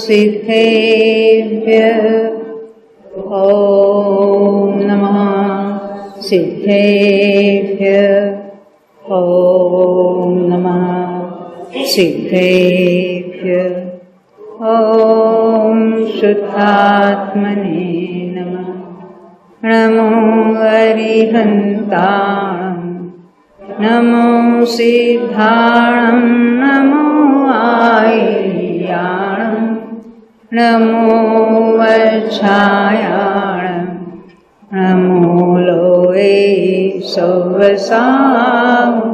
सिद्धेभ्यः ॐ नमः सिद्धेभ्यः ॐ नमः सिद्धेभ्यः ॐ शुद्धात्मने नमः। नमो अरिहन्ताणं नमो सिद्धाणं नमो आय्याणं नमो वच्छायाणं नमो लोये सौवसाहुं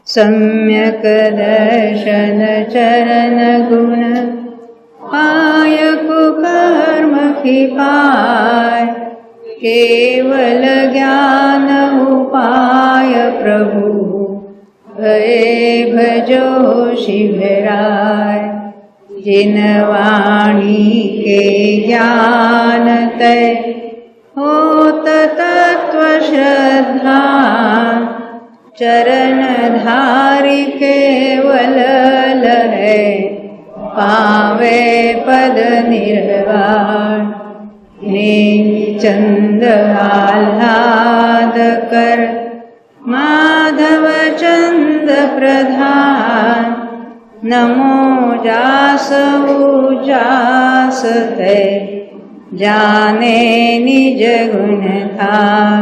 सम्यक् दर्शन चरण गुण पाय कुकर्म कृपाय केवल ज्ञान उपाय प्रभु भये भजो शिवराय। जिन वाणी के ज्ञान तय होत तत्व श्रद्धा चरण धारी केवल लहे पावे पद निर्वाण। चंद आह्लाद कर माधव चंद प्रधान नमो जास उजास ते जाने निज गुण थान।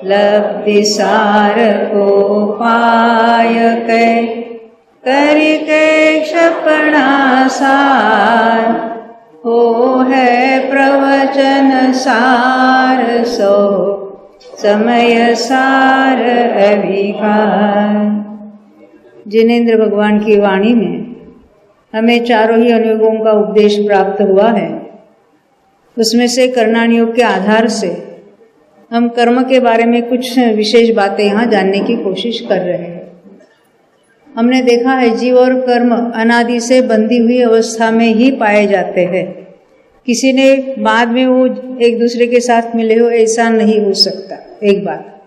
लब्धि सार को पाय के करके क्षपणा सार हो है प्रवचन सार सो समय सार अभिकार। जिनेंद्र भगवान की वाणी में हमें चारों ही अनुयोगों का उपदेश प्राप्त हुआ है। उसमें से कर्णान योग के आधार से हम कर्म के बारे में कुछ विशेष बातें यहाँ जानने की कोशिश कर रहे हैं। हमने देखा है जीव और कर्म अनादि से बंधी हुई अवस्था में ही पाए जाते हैं। किसी ने बाद में वो एक दूसरे के साथ मिले हो ऐसा नहीं हो सकता। एक बात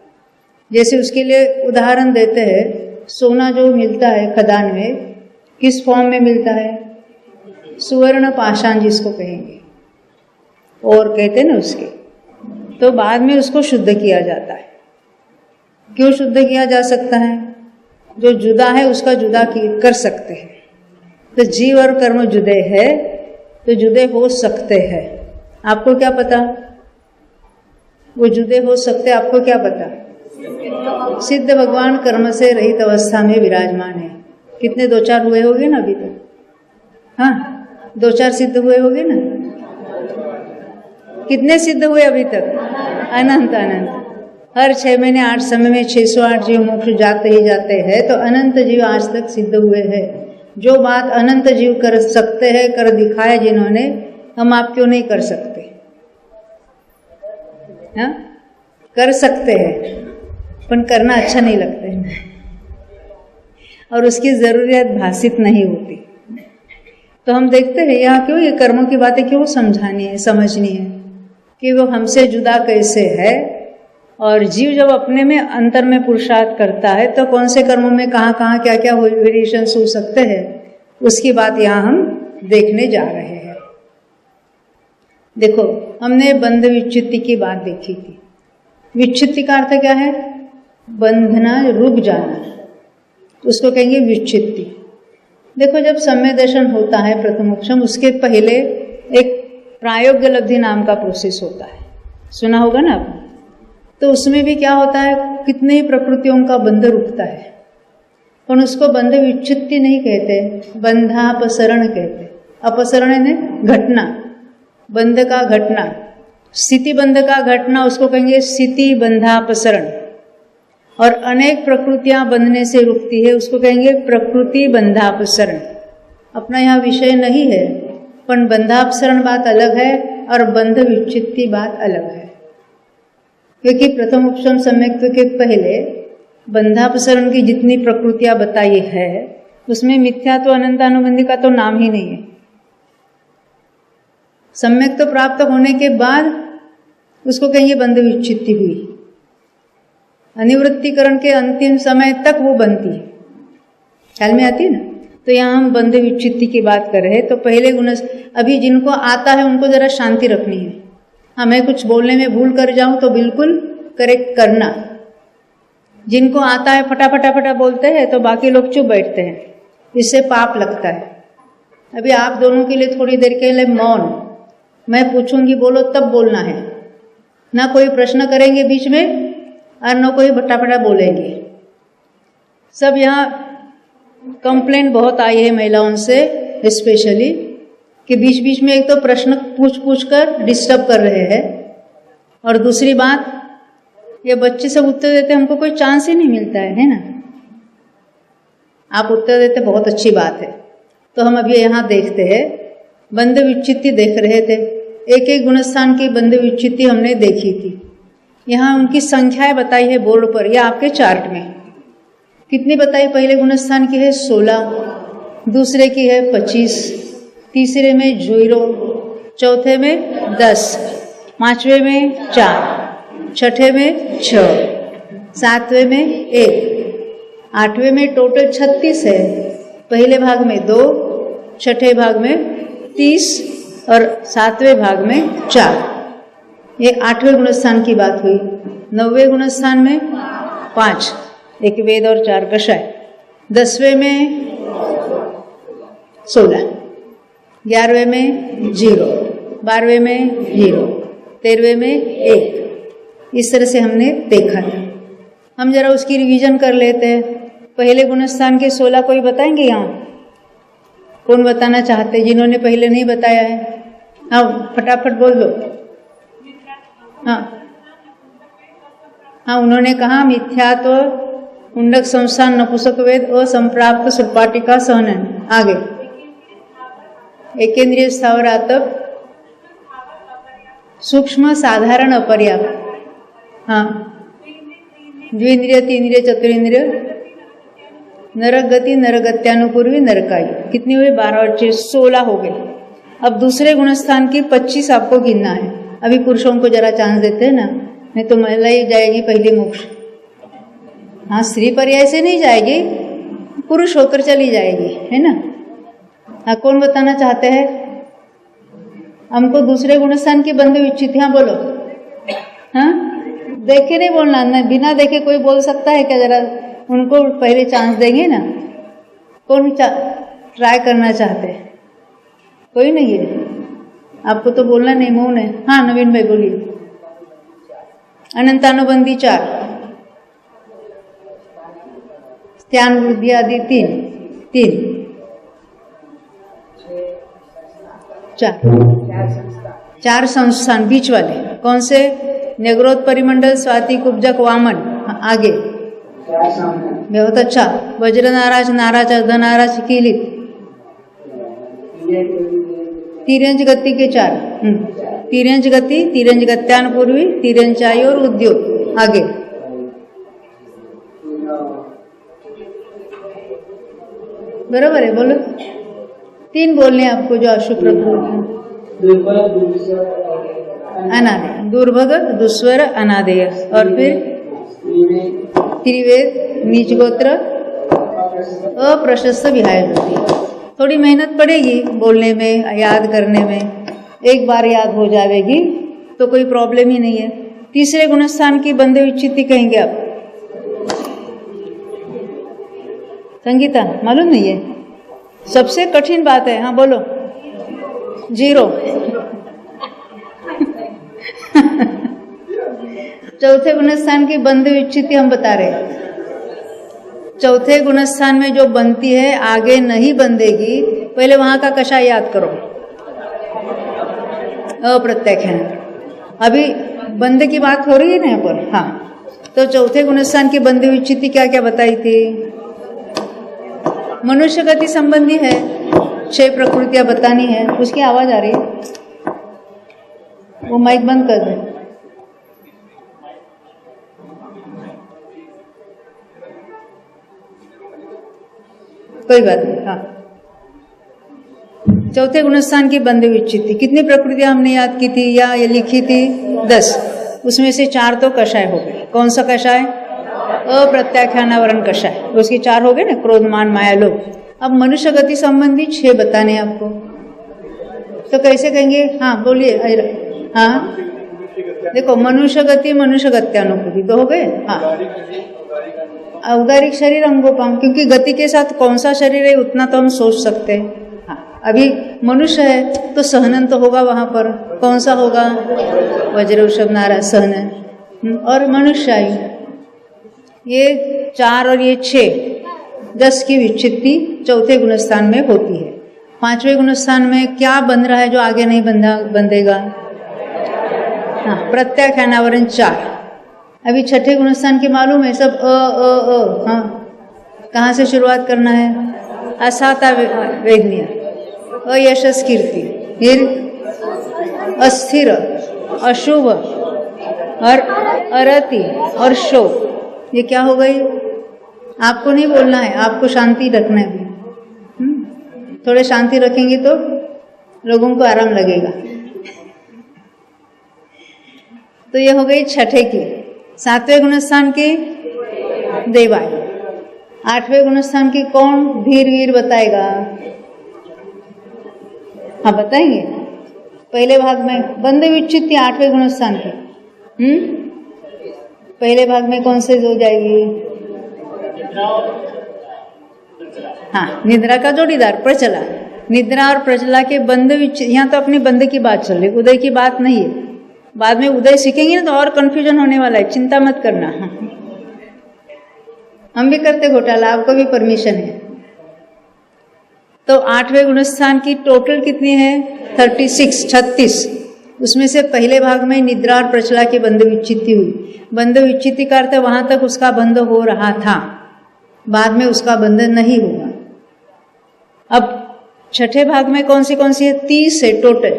जैसे उसके लिए उदाहरण देते हैं, सोना जो मिलता है खदान में किस फॉर्म में मिलता है? सुवर्ण पाषाण जिसको कहेंगे और कहते हैं ना उसके, तो बाद में उसको शुद्ध किया जाता है। क्यों शुद्ध किया जा सकता है? जो जुदा है उसका जुदा कर सकते हैं। तो जीव और कर्म जुदे है तो जुदे हो सकते हैं। आपको क्या पता वो जुदे हो सकते? आपको क्या पता? सिद्ध भगवान कर्म से रहित अवस्था में विराजमान है। कितने? 2-4 हुए होंगे ना अभी तक? हाँ, 2-4 सिद्ध हुए होंगे ना? कितने सिद्ध हुए अभी तक? अनंत अनंत। हर 6 महीने 8 समय में 608 जीव मोक्ष जाते ही जाते हैं। तो अनंत जीव आज तक सिद्ध हुए हैं। जो बात अनंत जीव कर सकते हैं, कर दिखाया जिन्होंने, हम आप क्यों नहीं कर सकते? हाँ, कर सकते हैं पर करना अच्छा नहीं लगता है और उसकी जरूरत भाषित नहीं होती। तो हम देखते हैं यहाँ क्यों ये कर्मों की बातें क्यों समझानी है, समझनी है कि वो हमसे जुदा कैसे है। और जीव जब अपने में अंतर में पुरुषार्थ करता है तो कौन से कर्मों में कहाँ कहाँ क्या क्या वेरिएशंस हो सकते हैं, उसकी बात यहाँ हम देखने जा रहे हैं। देखो, हमने बंध विच्छित्ति की बात देखी थी। विच्छित्ति का अर्थ क्या है? बंधना, रुक जाना, उसको कहेंगे विच्छित्ति। देखो, जब सम्य दर्शन होता है प्रथमोक्षम, उसके पहले एक प्रायोग्य लब्धि नाम का प्रोसेस होता है। सुना होगा ना आपने? तो उसमें भी क्या होता है, कितने ही प्रकृतियों का बंध रुकता है, पर उसको बंध विच्छित्ति नहीं कहते, बंधापसरण कहते। अपसरण है घटना, बंध का घटना, स्थिति बंध का घटना, उसको कहेंगे स्थिति बंधापसरण। और अनेक प्रकृतियां बंधने से रुकती है, उसको कहेंगे प्रकृति बंधापसरण। अपना यहाँ विषय नहीं है, पर बंधापसरण बात अलग है और बंध विच्छित्ति बात अलग है। क्योंकि प्रथम उपशम सम्यक्त्व के पहले बंधापसरण की जितनी प्रकृतियां बताई है उसमें मिथ्या तो अनंतानुबंधी का तो नाम ही नहीं है। सम्यक तो प्राप्त होने के बाद उसको कहेंगे बंध विच्छित्ति हुई। अनिवृत्तिकरण के अंतिम समय तक वो बनती है, ख्याल में आती है ना। तो यहाँ हम बंध विच्छित्ति की बात कर रहे हैं। तो पहले गुण, अभी जिनको आता है उनको जरा शांति रखनी है। हाँ, मैं कुछ बोलने में भूल कर जाऊं तो बिल्कुल करेक्ट करना। जिनको आता है फटाफटा बोलते हैं तो बाकी लोग चुप बैठते हैं, इससे पाप लगता है। अभी आप दोनों के लिए थोड़ी देर के लिए मौन, मैं पूछूंगी बोलो तब बोलना है, ना कोई प्रश्न करेंगे बीच में और न कोई फटाफटा बोलेंगे। सब यहाँ कंप्लेंट बहुत आई है महिलाओं से स्पेशली कि बीच बीच में एक तो प्रश्न पूछ कर डिस्टर्ब कर रहे हैं, और दूसरी बात ये बच्चे सब उत्तर देते हमको कोई चांस ही नहीं मिलता है ना। आप उत्तर देते बहुत अच्छी बात है। तो हम अभी यहाँ देखते हैं, बंध विच्छित्ति देख रहे थे। एक एक गुणस्थान की बंध विच्छित्ति हमने देखी थी। यहाँ उनकी संख्याएं बताई है बोर्ड पर या आपके चार्ट में। कितनी बताई? पहले गुणस्थान की है 16, दूसरे की है 25, तीसरे में 0, चौथे में 10, पांचवे में 4, छठे में 6, सातवें में 1, आठवें में टोटल 36 है। पहले भाग में 2, छठे भाग में 30 और सातवें भाग में 4। ये 8वें गुणस्थान की बात हुई। 9वें गुणस्थान में 5, एक वेद और 4 कषाय। 10वें में 16, 11वें में 0, 12वें में 0, 13वें में 1। इस तरह से हमने देखा था। हम जरा उसकी रिवीजन कर लेते हैं। पहले गुणस्थान के 16 कोई बताएंगे यहाँ? कौन बताना चाहते, जिन्होंने पहले नहीं बताया है? हाँ, फटाफट बोल दो। हाँ, उन्होंने कहा मिथ्यात्व, मुंडक संस्थान, नपुंसक वेद, असंप्राप्त सुरपाटिका सहनन। आगे एकेंद्रिय स्थावर आतप, सूक्ष्म साधारण अपर्याप्त। हाँ, द्विंद्रिय, तीन्द्रिय, चतुरिंद्रिय, नरक गति, नरगत्यानुपूर्वी, नरकायु। कितनी हुई? 12 और 6, 16 हो गए। अब दूसरे गुणस्थान की 25 आपको गिनना है। अभी पुरुषों को जरा चांस देते हैं ना, नहीं तो महिला ही जाएगी पहले मोक्ष। हाँ, स्त्री पर्याय से नहीं जाएगी, पुरुष होकर चली जाएगी, है ना। हाँ, कौन बताना चाहते हैं? हमको दूसरे गुणस्थान की बंध विच्छित्ति। हाँ बोलो। हाँ, देखे नहीं बोलना, ना बिना देखे कोई बोल सकता है क्या? जरा उनको पहले चांस देंगे ना। कौन ट्राई करना चाहते हैं? कोई नहीं है? आपको तो बोलना नहीं, मौन है। हाँ, नवीन भाई बोलिए। अनंतानुबंधी 4, ध्यान वृद्धि आदि 3, 4 संस्थान बीच वाले कौन से? नेग्रोध, परिमंडल, स्वाति, कुब्जक, वामन। आगे बहुत अच्छा। वज्र नाराज, नाराज, अर्धनाराज, कीलित, तिरंज गति के 4, तिरंज गति, तिरंज गत्यानुपूर्वी, तिरंजाई और उद्योग। आगे बराबर है, बोलो। 3 बोलने आपको जो अशुभ अनादेय, दुर्भग, दुस्वर, अनादेय। और फिर त्रिवेद, नीचगोत्र, अप्रशस्त विहाय गति। थोड़ी मेहनत पड़ेगी बोलने में, याद करने में। एक बार याद हो जाएगी तो कोई प्रॉब्लम ही नहीं है। तीसरे गुणस्थान की बंध विच्छित्ति कहेंगे आप? संगीता मालूम नहीं है? सबसे कठिन बात है। हाँ बोलो। 0। चौथे गुणस्थान की बंध विच्छित्ति हम बता रहे। चौथे गुणस्थान में जो बनती है आगे नहीं बंधेगी। पहले वहां का कषाय याद करो। अप्रत्यक्ष है। अभी बंध की बात हो रही है ना यहाँ पर। हाँ, तो चौथे गुणस्थान की बंध विच्छित्ति क्या क्या बताई थी? मनुष्य गति संबंधी है, 6 प्रकृतियां बतानी है। उसकी आवाज आ रही है, वो माइक बंद कर दे। कोई बात नहीं। हाँ, चौथे गुणस्थान की बंध विच्छित्ति, कितनी प्रकृतियां हमने याद की थी या ये लिखी थी? 10। उसमें से 4 तो कषाय हो गए। कौन सा कषाय? अप्रत्याख्यानावरण कषाय। उसके 4 हो गए ना, क्रोध, मान, माया, लोभ। अब मनुष्य गति संबंधी 6 बताने हैं आपको, तो कैसे कहेंगे? हाँ बोलिए। हाँ देखो, मनुष्य गति, मनुष्य गत्यानुकूली तो हो गए। हाँ, औदारिक शरीर, अंगोपांग, क्योंकि गति के साथ कौन सा शरीर है उतना तो हम सोच सकते हैं। हाँ, अभी मनुष्य है तो सहनन तो होगा वहां पर। कौन सा होगा? वज्र वृषभ नारा सहनन। और मनुष्य आयु, ये 4 और ये 6, 10 की विच्छित्ति चौथे गुणस्थान में होती है। 5वें गुणस्थान में क्या बन रहा है जो आगे नहीं बंधेगा? हाँ, प्रत्याख्यानावरण 4। अभी छठे गुणस्थान की मालूम है सब? हाँ, कहाँ से शुरुआत करना है? असाता वेदनीय, अयशस कीर्ति, फिर अस्थिर, अशुभ और अरति और शोक। ये क्या हो गई? आपको नहीं बोलना है, आपको शांति रखना है। थोड़े शांति रखेंगे तो लोगों को आराम लगेगा। तो ये हो गई छठे की। 7वें गुणस्थान की देवायु। 8वें गुणस्थान की कौन? धीर वीर बताएगा। हाँ बताएंगे। पहले भाग में बंध विच्छित्ति 8वें गुणस्थान की। पहले भाग में कौन से हो जाएगी? हाँ, निद्रा का जोड़ीदार प्रचला। निद्रा और प्रचला के बंध विच्छित्ति। यहाँ तो अपनी बंध की बात चल रही, उदय की बात नहीं है। बाद में उदय सीखेंगे ना तो और कंफ्यूजन होने वाला है, चिंता मत करना। हाँ, हम भी करते घोटाला, आपको भी परमिशन है। तो 8वें गुणस्थान की टोटल कितनी है? 36। उसमें से पहले भाग में निद्रा और प्रचला की बंध विच्छित्ति हुई। बंध विच्छित्ति का अर्थ वहां तक उसका बंध हो रहा था, बाद में उसका बंधन नहीं होगा। अब छठे भाग में कौन सी है? 30 है टोटल।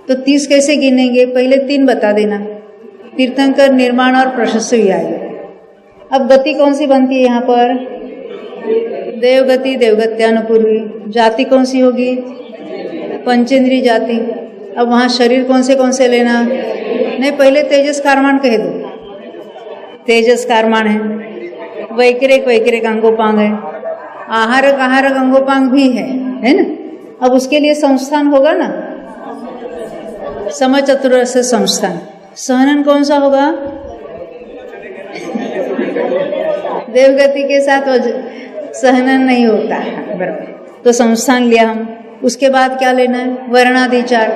तो 30 कैसे गिनेंगे? पहले 3 बता देना, तीर्थंकर, निर्माण और प्रशस्त व्याय। अब गति कौन सी बनती है यहाँ पर? देवगति, देवगत्यानुपूर्वी। जाति कौन सी होगी? पंचेंद्री जाति। अब वहाँ शरीर कौन से लेना? नहीं, पहले तेजस कारमान कह दो। तेजस कारमान है, वैक्रिक अंगोपांग है, आहारक अंगोपांग भी है ना। अब उसके लिए संस्थान होगा ना, समचतुरस्र संस्थान। सहनन कौन सा होगा? देवगति के साथ सहनन नहीं होता, बराबर। तो संस्थान लिया हम। उसके बाद क्या लेना है? वर्णादिचार,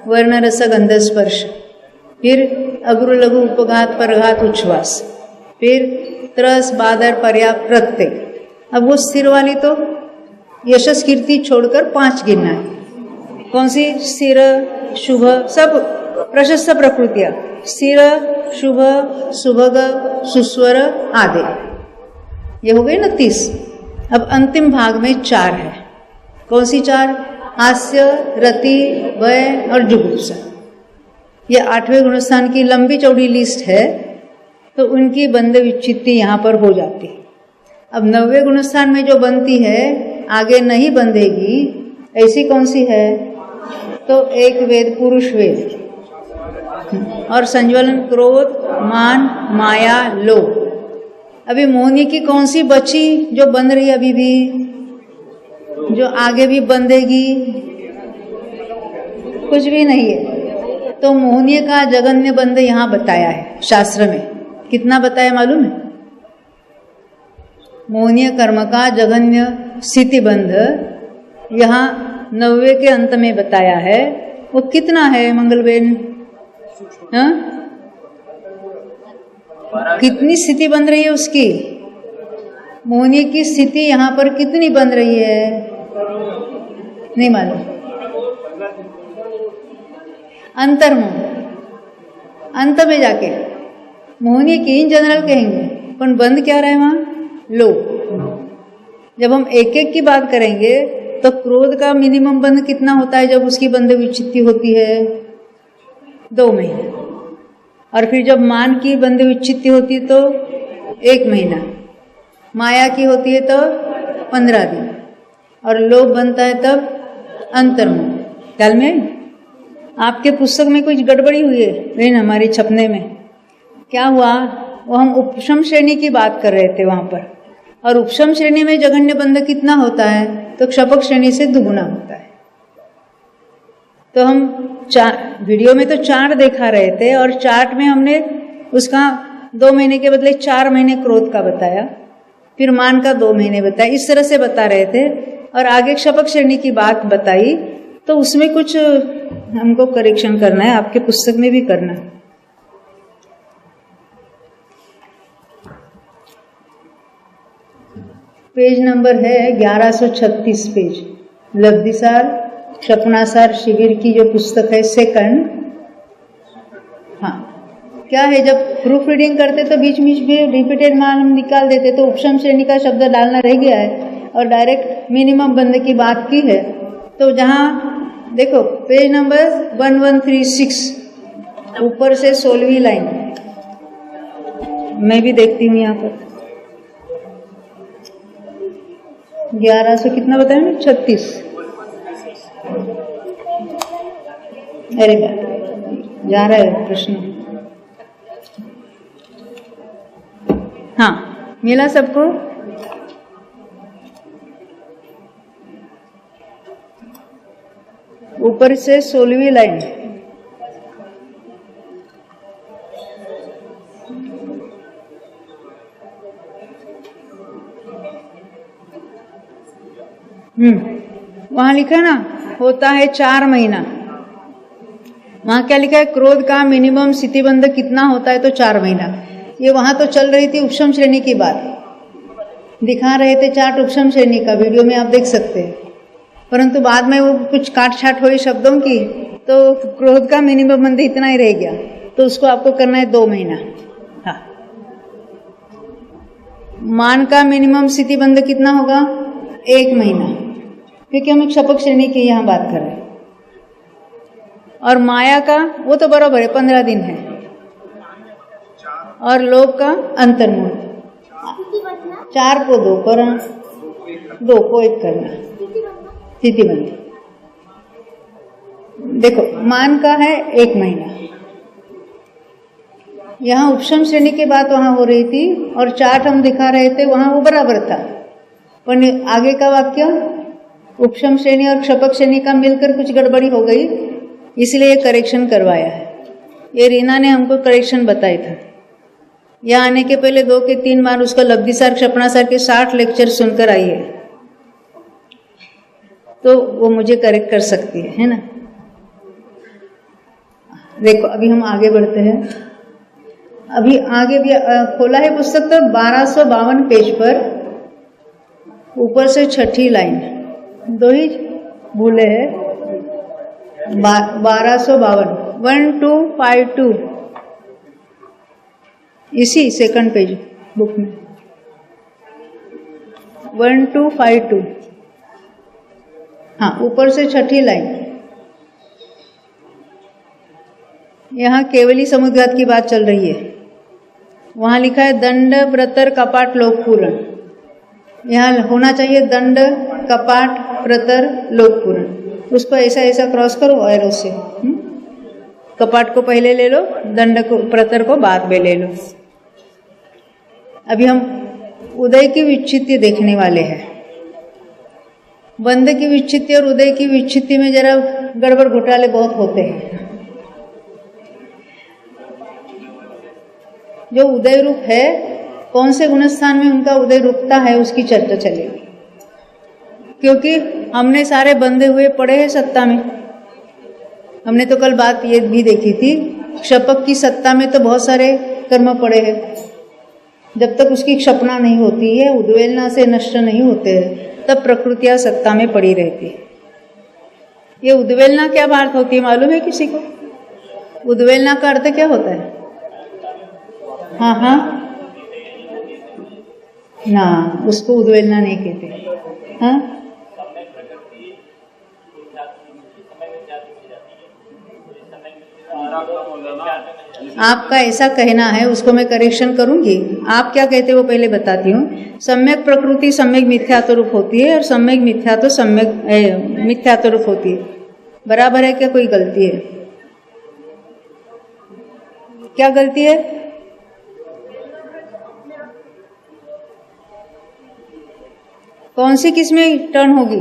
वर्ण रस गंध स्पर्श, फिर अग्र लघु उपघात परघात उच्छ्वास, फिर त्रस बादर पर्याप्त प्रत्यय। अब वो स्थिर वाली तो यशस कीर्ति छोड़कर 5 गिनना है। कौन सी? स्थिर, शुभ, सब प्रशस्त प्रकृतियां। स्थिर, शुभ, सुभग, सुस्वर आदि। ये हो गई ना 30। अब अंतिम भाग में 4 है। कौन सी 4? हास्य, रति, भय और जुगुप्सा। ये 8वें गुणस्थान की लंबी चौड़ी लिस्ट है, तो उनकी बंध विच्छित्ति यहाँ पर हो जाती है। अब 9वें गुणस्थान में जो बनती है आगे नहीं बंधेगी, ऐसी कौन सी है? तो एक वेद, पुरुष वेद, और संज्वलन, क्रोध, मान, माया, लोभ। अभी मोहिनी की कौन सी बची जो बंध रही है अभी भी, जो आगे भी बंधेगी? कुछ भी नहीं है। तो मोहिनी का जगन्य बंध यहाँ बताया है शास्त्र में। कितना बताया मालूम है? मोहनीय कर्म का जघन्य स्थिति बंध यहाँ 9वें के अंत में बताया है। वो कितना है मंगलबेन? कितनी स्थिति बन रही है उसकी? मोहनी की स्थिति यहाँ पर कितनी बन रही है? नहीं मालूम। अंतर्मोह, अंत में जाके मोहनी की इन जनरल कहेंगे, पर बंद क्या रहा है वहां? लोभ। जब हम एक एक की बात करेंगे तो क्रोध का मिनिमम बंध कितना होता है जब उसकी बंध विच्छित्ति होती है? 2 महीने। और फिर जब मान की बंध विच्छित्ति होती है तो 1 महीना। माया की होती है तो 15 दिन। और लोभ बनता है तब अंतर्मुख। ख्याल में आपके पुस्तक में कुछ गड़बड़ी हुई है बहन, हमारी छपने में क्या हुआ, वो हम उपशम श्रेणी की बात कर रहे थे वहां पर, और उपशम श्रेणी में जघन्य बंध कितना होता है, तो क्षपक श्रेणी से दुगुना होता है। तो हम वीडियो में तो 4 दिखा रहे थे, और चार्ट में हमने उसका 2 महीने के बदले 4 महीने क्रोध का बताया, फिर मान का 2 महीने बताया, इस तरह से बता रहे थे। और आगे क्षपक श्रेणी की बात बताई, तो उसमें कुछ हमको करेक्शन करना है, आपके पुस्तक में भी करना है। पेज नंबर है 1136 पेज, लब्धिसार क्षपणासार शिविर की जो पुस्तक है, सेकंड। हाँ, क्या है, जब प्रूफ रीडिंग करते तो बीच बीच में रिपीटेड मान हम निकाल देते, तो उपशम श्रेणी का शब्द डालना रह गया है और डायरेक्ट मिनिमम बंद की बात की है। तो जहाँ देखो पेज नंबर 1136 ऊपर से 16वीं लाइन, मैं भी देखती हूँ यहाँ पर 1100 कितना बताया ना, 36। अरे बात जा रहा है प्रश्न। हाँ, मिला सबको? ऊपर से 16वीं लाइन, वहां लिखा ना, होता है 4 महीना। वहां क्या लिखा है, क्रोध का मिनिमम स्थितिबंध कितना होता है, तो 4 महीना। ये वहां तो चल रही थी उपशम श्रेणी की बात, दिखा रहे थे चार्ट उपशम श्रेणी का, वीडियो में आप देख सकते हैं। परंतु बाद में वो कुछ काट छाट हुई शब्दों की, तो क्रोध का मिनिमम बंध इतना ही रह गया, तो उसको आपको करना है 2 महीना। हाँ, मान का मिनिमम स्थिति बंध कितना होगा, 1 महीना, क्योंकि हम क्षपक श्रेणी की यहाँ बात कर रहे हैं। और माया का वो तो बराबर है, 15 दिन है। और लोभ का अंतर्मुख, 4 को 2 करना, 2 को 1 करना, स्थिति बंध। देखो मान का है 1 महीना, यहाँ उपशम श्रेणी की बात वहां हो रही थी, और चार्ट हम दिखा रहे थे वहां वो बराबर था, पर आगे का वाक्य उपशम श्रेणी और क्षपक श्रेणी का मिलकर कुछ गड़बड़ी हो गई, इसलिए ये करेक्शन करवाया है। ये रीना ने हमको करेक्शन बताया था। यहाँ आने के पहले 2 के 3 बार उसका लब्धिसार क्षपणासार के 60 लेक्चर सुनकर आई है, तो वो मुझे करेक्ट कर सकती है ना। देखो अभी हम आगे बढ़ते हैं। अभी आगे भी खोला है पुस्तक, तो 1252 पेज पर ऊपर से 6ठी लाइन, 2 ही भूले हैं। 1252 1252 इसी सेकंड पेज बुक में 1252, हाँ ऊपर से 6ठी लाइन। यहाँ केवली समुद्रात की बात चल रही है। वहां लिखा है दंड प्रतर कपाट लोकपूरण, यहाँ होना चाहिए दंड कपाट प्रतर लोकपूरण। उसको ऐसा ऐसा क्रॉस करो एरो से, कपाट को पहले ले लो, दंड को प्रतर को बाद में ले लो। अभी हम उदय की विच्छित्ति देखने वाले हैं। बंध की विच्छित्ति और उदय की विच्छित्ति में जरा गड़बड़ घोटाले बहुत होते हैं। जो उदय रूप है, कौन से गुणस्थान में उनका उदय रूपता है, उसकी चर्चा चलेगी, क्योंकि हमने सारे बंधे हुए पड़े हैं सत्ता में। हमने तो कल बात ये भी देखी थी, क्षपक की सत्ता में तो बहुत सारे कर्म पड़े हैं। जब तक उसकी क्षपना नहीं होती है, उद्वेलना से नष्ट नहीं होते हैं, तब प्रकृतियां सत्ता में पड़ी रहती है। ये उद्वेलना क्या बात होती है मालूम है किसी को? उद्वेलना का अर्थ क्या होता है? हाँ हाँ ना, उसको उद्वेलना नहीं कहते। हाँ आपका ऐसा कहना है, उसको मैं करेक्शन करूंगी। आप क्या कहते हो वो पहले बताती हूँ। सम्यक प्रकृति सम्यक मिथ्यात्व रूप होती है और सम्यक मिथ्यात्व सम्यक मिथ्यात्व रूप होती है। बराबर है क्या? कोई गलती है? क्या गलती है? कौन सी किसमें टर्न होगी?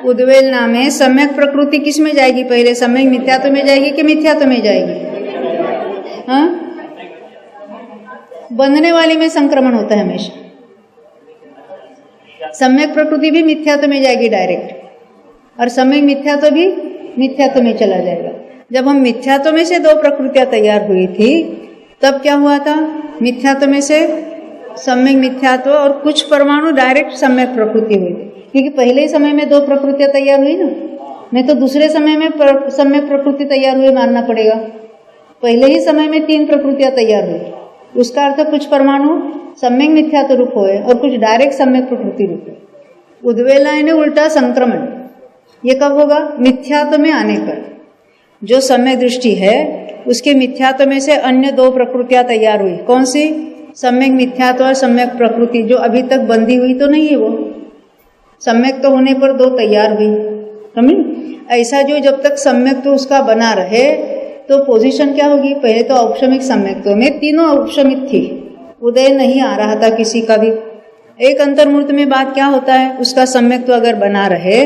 उद्वेलना में सम्यक प्रकृति किस में जाएगी? पहले सम्यक मिथ्यात्व में जाएगी कि मिथ्यात्व में जाएगी? हाँ, बनने वाली में संक्रमण होता है हमेशा। सम्यक प्रकृति भी मिथ्यात्व में जाएगी डायरेक्ट, और सम्यक मिथ्यात्व भी मिथ्यात्व में चला जाएगा। जब हम मिथ्यात्व में से दो प्रकृतियां तैयार हुई थी, तब क्या हुआ था? मिथ्यात्व में से सम्यक मिथ्यात्व और कुछ परमाणु डायरेक्ट सम्यक प्रकृति हुई थी, क्योंकि पहले ही समय में दो प्रकृतियां तैयार हुई ना, नहीं तो दूसरे समय में सम्यक प्रकृति तैयार हुई मानना पड़ेगा। पहले ही समय में तीन प्रकृतियां तैयार हुई, उसका अर्थ कुछ परमाणु सम्यक मिथ्यात्व रूप हुए और कुछ डायरेक्ट सम्यक प्रकृति रूप हुए। उद्वेलना यानी उल्टा संक्रमण। ये कब होगा? मिथ्यात्व में आने पर। जो सम्यक दृष्टि है उसके मिथ्यात्व में से अन्य दो प्रकृतियां तैयार हुई। कौन सी? सम्यक मिथ्यात्व और सम्यक प्रकृति, जो अभी तक बंधी हुई तो नहीं है, वो सम्यक तो होने पर दो तैयार हुई। समझ? ऐसा जो जब तक सम्यक तो उसका बना रहे तो पोजीशन क्या होगी? पहले तो औपशमिक सम्यक तो में तीनों औपशमिक थी, उदय नहीं आ रहा था किसी का भी। एक अंतर्मूर्त में बात क्या होता है? उसका सम्यक तो अगर बना रहे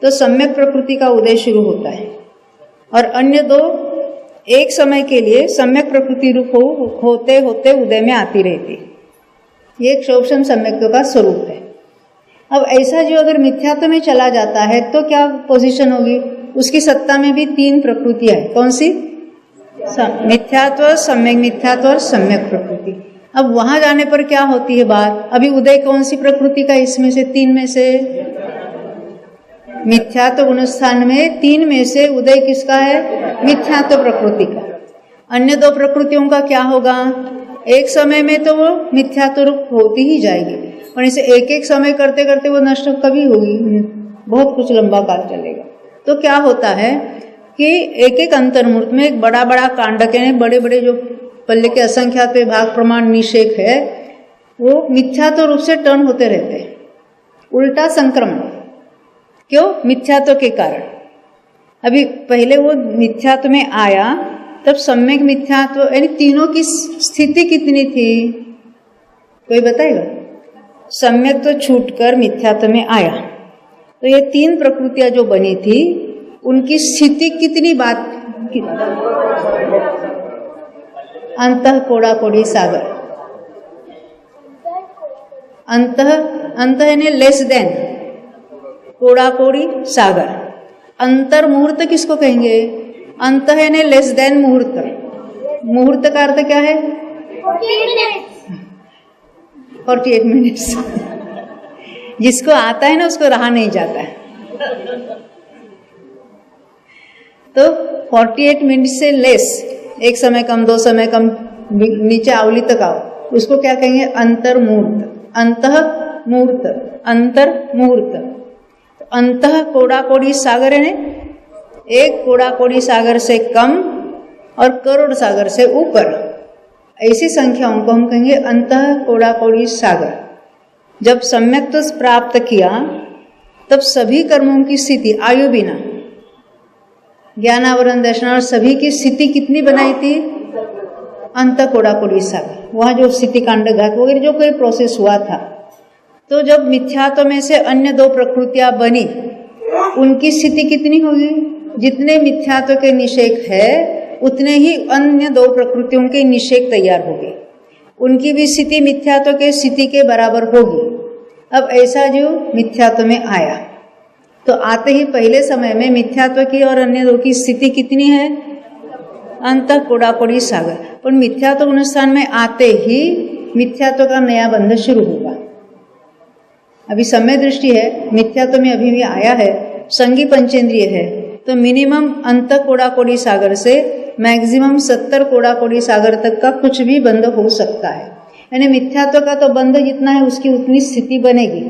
तो सम्यक प्रकृति का उदय शुरू होता है, और अन्य दो एक समय के लिए सम्यक प्रकृति रूप होते होते उदय में आती रहती। ये एक शोषण सम्यक्त्व का स्वरूप है। अब ऐसा जो अगर मिथ्यात्व में चला जाता है तो क्या पोजीशन होगी? उसकी सत्ता में भी तीन प्रकृतियां है। कौन सी? मिथ्यात्व, सम्यक मिथ्यात्व और सम्यक प्रकृति। अब वहां जाने पर क्या होती है बात? अभी उदय कौन सी प्रकृति का? इसमें से तीन में से मिथ्यात्व गुणस्थान में तीन में से उदय किसका है? मिथ्यात्व प्रकृति का। अन्य दो प्रकृतियों का क्या होगा? एक समय में तो वो मिथ्यात्व रूप होती ही जाएगी, और इसे एक एक समय करते करते वो नष्ट कभी होगी? बहुत कुछ लंबा काल चलेगा। तो क्या होता है कि एक एक अंतर्मूर्त में एक बड़ा बड़ा कांडक है, बड़े बड़े जो पल्ले के असंख्यात विभाग प्रमाण निषेक है, वो मिथ्यात्व रूप से टर्न होते रहते हैं। उल्टा संक्रमण। क्यों? मिथ्यात्व के कारण। अभी पहले वो मिथ्यात्व में आया, तब सम्यक मिथ्यात्व यानी तीनों की स्थिति कितनी थी? कोई बताएगा? सम्यक तो छूटकर मिथ्यात्व में आया, तो ये तीन प्रकृतियां जो बनी थी उनकी स्थिति कितनी बात? अंतः कोड़ा कोड़ी सागर। अंतः यानी लेस देन, कोड़ा कोड़ी सागर। अंतर मुहूर्त किसको कहेंगे? अंतः यानी लेस देन मुहूर्त। मुहूर्त का अर्थ क्या है? 48 मिनट्स। जिसको आता है ना उसको रहा नहीं जाता है। तो 48 मिनट से लेस, एक समय कम, दो समय कम, नीचे आवली तक आओ, उसको क्या कहेंगे? अंतर मुहूर्त। अंतः मुहूर्त, अंतर मुहूर्त। अंतः कोड़ा कोड़ी सागर है, एक कोड़ा कोड़ी सागर से कम और करोड़ सागर से ऊपर, ऐसी संख्याओं को हम कहेंगे अंतः कोड़ा कोड़ी सागर। जब सम्यक्त्व प्राप्त किया तब सभी कर्मों की स्थिति आयु बिना, ज्ञानावरण दर्शन और सभी की स्थिति कितनी बनाई थी? अंतः कोड़ा कोड़ी सागर। वहां जो स्थिति कांड घात वगैरह जो कोई प्रोसेस हुआ था, तो जब मिथ्यात्व में से अन्य दो प्रकृतियां बनी, उनकी स्थिति कितनी होगी? जितने मिथ्यात्व के निषेक है उतने ही अन्य दो प्रकृतियों के निषेक तैयार होंगे, उनकी भी स्थिति मिथ्यात्व के स्थिति के बराबर होगी। अब ऐसा जो मिथ्यात्व में आया, तो आते ही पहले समय में मिथ्यात्व की और अन्य दो की स्थिति कितनी है? अंतः कोड़ा कोड़ी सागर। और मिथ्यात्व गुणस्थान में आते ही मिथ्यात्व का नया बंध शुरू होगा। अभी समय दृष्टि है, मिथ्यात्व में अभी भी आया है, संगी पंचेंद्रिय है, तो मिनिमम अंत कोड़ा कोड़ी सागर से मैक्सिमम 70 कोड़ा कोड़ी सागर तक का कुछ भी बंध हो सकता है। यानी मिथ्यात्व का तो बंध जितना है उसकी उतनी स्थिति बनेगी,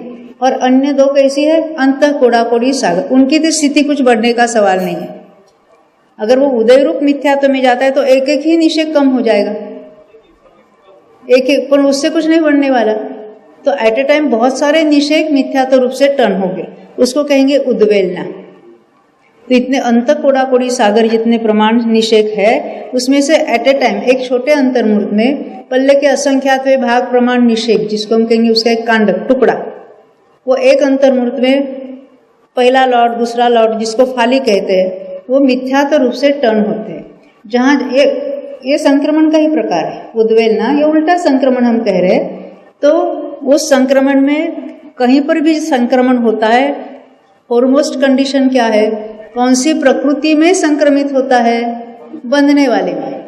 और अन्य दो कैसी है? अंत कोड़ा कोड़ी सागर, उनकी तो स्थिति कुछ बढ़ने का सवाल नहीं है। अगर वो उदय रूप मिथ्यात्व में जाता है तो एक एक ही निषेध कम हो जाएगा, एक एक, पर उससे कुछ नहीं बढ़ने वाला। तो एट ए टाइम बहुत सारे निषेध मिथ्यात्व रूप से टर्न हो गए, उसको कहेंगे उद्वेलना। तो इतने अंत कोड़ा कोड़ी सागर जितने प्रमाण निषेध है उसमें से एट ए टाइम एक छोटे अंतर्मूर्त में पल्ले के असंख्यात भाग प्रमाण निषेध, जिसको हम कहेंगे उसका एक कांड टुकड़ा, वो एक अंतर्मूर्त में पहला लॉट दूसरा लॉट जिसको फाली कहते हैं, वो मिथ्यात्व रूप से टर्न होते हैं। जहाँ ये संक्रमण का ही प्रकार है उद्वेलना, ये उल्टा संक्रमण हम कह रहे हैं। तो उस संक्रमण में कहीं पर भी संक्रमण होता है, फॉरमोस्ट कंडीशन क्या है, कौन सी प्रकृति में संक्रमित होता है, बंधने वाले में,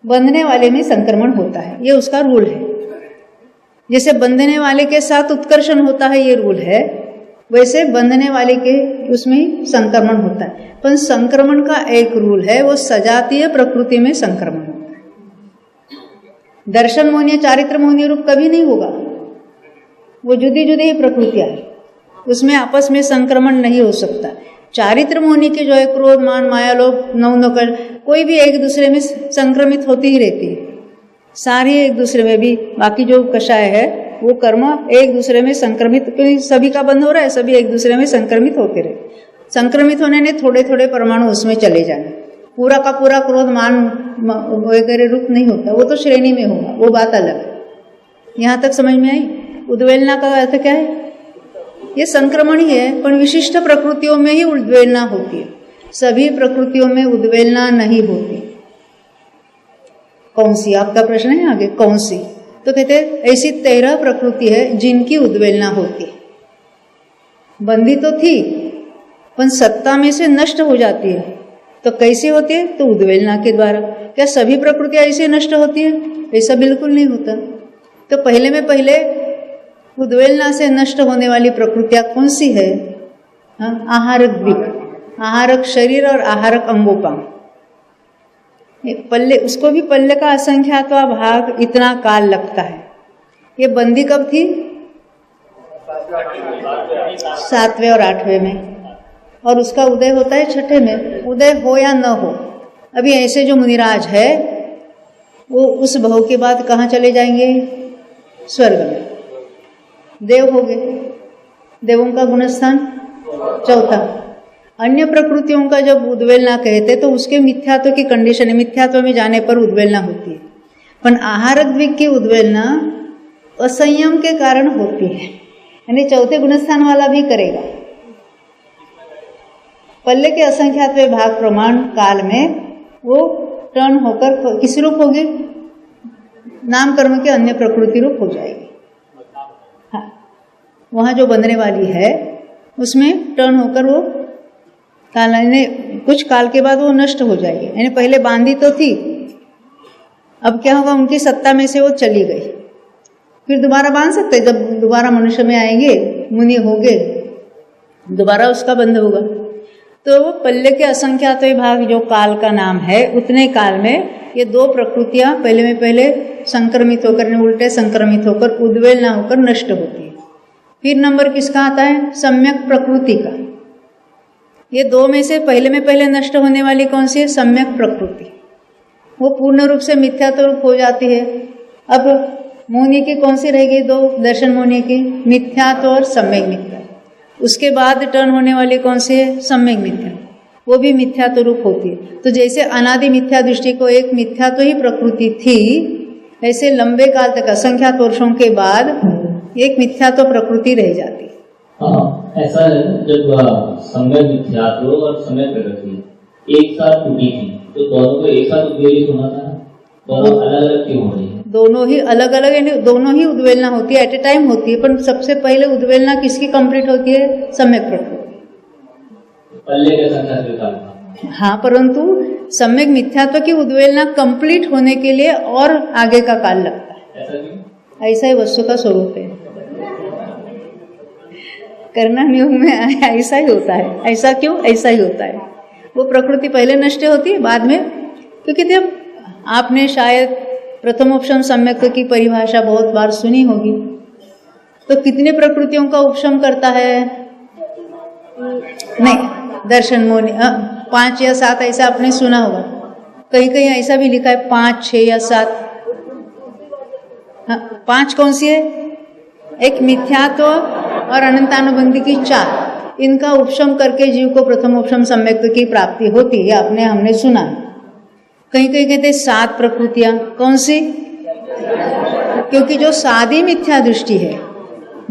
बंधने वाले में संक्रमण होता है, ये उसका रूल है। जैसे बंधने वाले के साथ उत्कर्षण होता है, ये रूल है, वैसे बंधने वाले के उसमें संक्रमण होता है। पर संक्रमण का एक रूल है, वो सजातीय प्रकृति में संक्रमण होता है। दर्शन मोहनीय चारित्र मोहनीय रूप कभी नहीं होगा, वो जुदी जुदी ही प्रकृतियां है, उसमें आपस में संक्रमण नहीं हो सकता। चारित्र मोहनी के जो है क्रोध मान माया लोभ नौ नकल, कोई भी एक दूसरे में संक्रमित होती ही रहती है, सारी एक दूसरे में भी। बाकी जो कषाय है वो कर्म एक दूसरे में संक्रमित, क्योंकि सभी का बंध हो रहा है, सभी एक दूसरे में संक्रमित होते रहे। संक्रमित होने ने थोड़े थोड़े परमाणु उसमें चले जाना, पूरा का पूरा क्रोध मान वगैरह रूप नहीं होता, वो तो श्रेणी में होगा, वो बात अलग है। यहाँ तक समझ में आई? उद्वेलना का अर्थ क्या है? ये संक्रमण ही है, पर विशिष्ट प्रकृतियों में ही उद्वेलना होती है, सभी प्रकृतियों में उद्वेलना नहीं होती। कौन सी, आपका प्रश्न है आगे, कौन सी? तो कहते हैं ऐसी 13 प्रकृति है जिनकी उद्वेलना होती है। बंदी तो थी पर सत्ता में से नष्ट हो जाती है, तो कैसे होती है? तो उद्वेलना के द्वारा। क्या सभी प्रकृतियां ऐसे नष्ट होती है? ऐसा बिल्कुल नहीं होता। तो पहले में पहले उद्वेलना से नष्ट होने वाली प्रकृतियां कौन सी है? आहारक दिक, आहारक शरीर और आहारक अंगोपांग। पल्ले, उसको भी पल्ले का असंख्यात्वा भाग इतना काल लगता है। ये बंदी कब थी? 7वें और 8वें में, और उसका उदय होता है 6ठे में। उदय हो या न हो, अभी ऐसे जो मुनिराज है वो उस भव के बाद कहाँ चले जाएंगे? स्वर्ग में, देव हो गए। देवों का गुणस्थान 4था। अन्य प्रकृतियों का जब उद्वेलना कहते तो उसके मिथ्यात्व की कंडीशन है, मिथ्यात्व में जाने पर उद्वेलना होती है। पर आहारक द्विक की उद्वेलना असंयम के कारण होती है, यानी 4थे गुणस्थान वाला भी करेगा। पल्ले के असंख्यात भाग प्रमाण काल में वो टर्न होकर किस रूप होगी? नाम कर्म के अन्य प्रकृति रूप हो जाएगी। हाँ, वहां जो बंधने वाली है उसमें टर्न होकर वो काल, कुछ काल के बाद वो नष्ट हो जाएगी। यानी पहले बांधी तो थी, अब क्या होगा? उनकी सत्ता में से वो चली गई, फिर दोबारा बांध सकते, जब दोबारा मनुष्य में आएंगे, मुनि होंगे, दोबारा उसका बंध होगा। तो वो पल्ले के असंख्यात भाग जो काल का नाम है, उतने काल में ये 2 प्रकृतियां पहले में पहले संक्रमित होकर, उल्टे संक्रमित होकर उद्वेल ना होकर नष्ट होती है। फिर नंबर किसका आता है? सम्यक प्रकृति का। ये 2 में से पहले में पहले नष्ट होने वाली कौन सी है? सम्यक प्रकृति। वो पूर्ण रूप से मिथ्यात्व रूप हो जाती है। अब मोहनी की कौन सी रहेगी? 2 दर्शन मोहनी की, मिथ्यात्व और सम्यक मिथ्या। उसके बाद टर्न होने वाली कौन सी है? सम्यक मिथ्या, वो भी मिथ्यात्व रूप होती है। तो जैसे अनादि मिथ्या दृष्टि को एक मिथ्यात्व ही प्रकृति थी, ऐसे लंबे काल तक असंख्यात वर्षों के बाद एक मिथ्यात्व प्रकृति रह जाती है। हाँ, ऐसा है जब सम्यक मिथ्यात्व और सम्यक प्रकृति एक साथ टूटी थी तो दोनों को एक साथ उद्वेलित होना था, दोनों अलग अलग क्यों हो रही है? दोनों ही अलग अलग, यानी दोनों ही उद्वेलना होती है, एट ए टाइम होती है। पर सबसे पहले उद्वेलना किसकी कंप्लीट होती है? सम्यक प्रकृति, पल्ले के संख्या। हाँ, परंतु सम्यक मिथ्यात्व की उद्वेलना कंप्लीट होने के लिए और आगे का काल लगता है। ऐसा क्यों? ऐसा ही वस्तु का स्वरूप है, करना नियम में ऐसा ही होता है। ऐसा क्यों? ऐसा ही होता है। वो प्रकृति पहले नष्ट होती है, बाद में, क्योंकि जब आपने शायद प्रथमोपशम सम्यक की परिभाषा बहुत बार सुनी होगी, तो कितने प्रकृतियों का उपशम करता है? नहीं, दर्शन मोहनी, 5 या 7 ऐसा आपने सुना होगा, कहीं कहीं ऐसा भी लिखा है 5, 6 या 7। हाँ, 5 कौन सी है? एक मिथ्यात्व और अनंतानुबंधी की 4, इनका उपशम करके जीव को प्रथम उपशम सम्यक्त्व की प्राप्ति होती है, हमने सुना। कहीं कहीं कहते 7 प्रकृतियां, कौन सी? क्योंकि जो सादी मिथ्या दृष्टि है,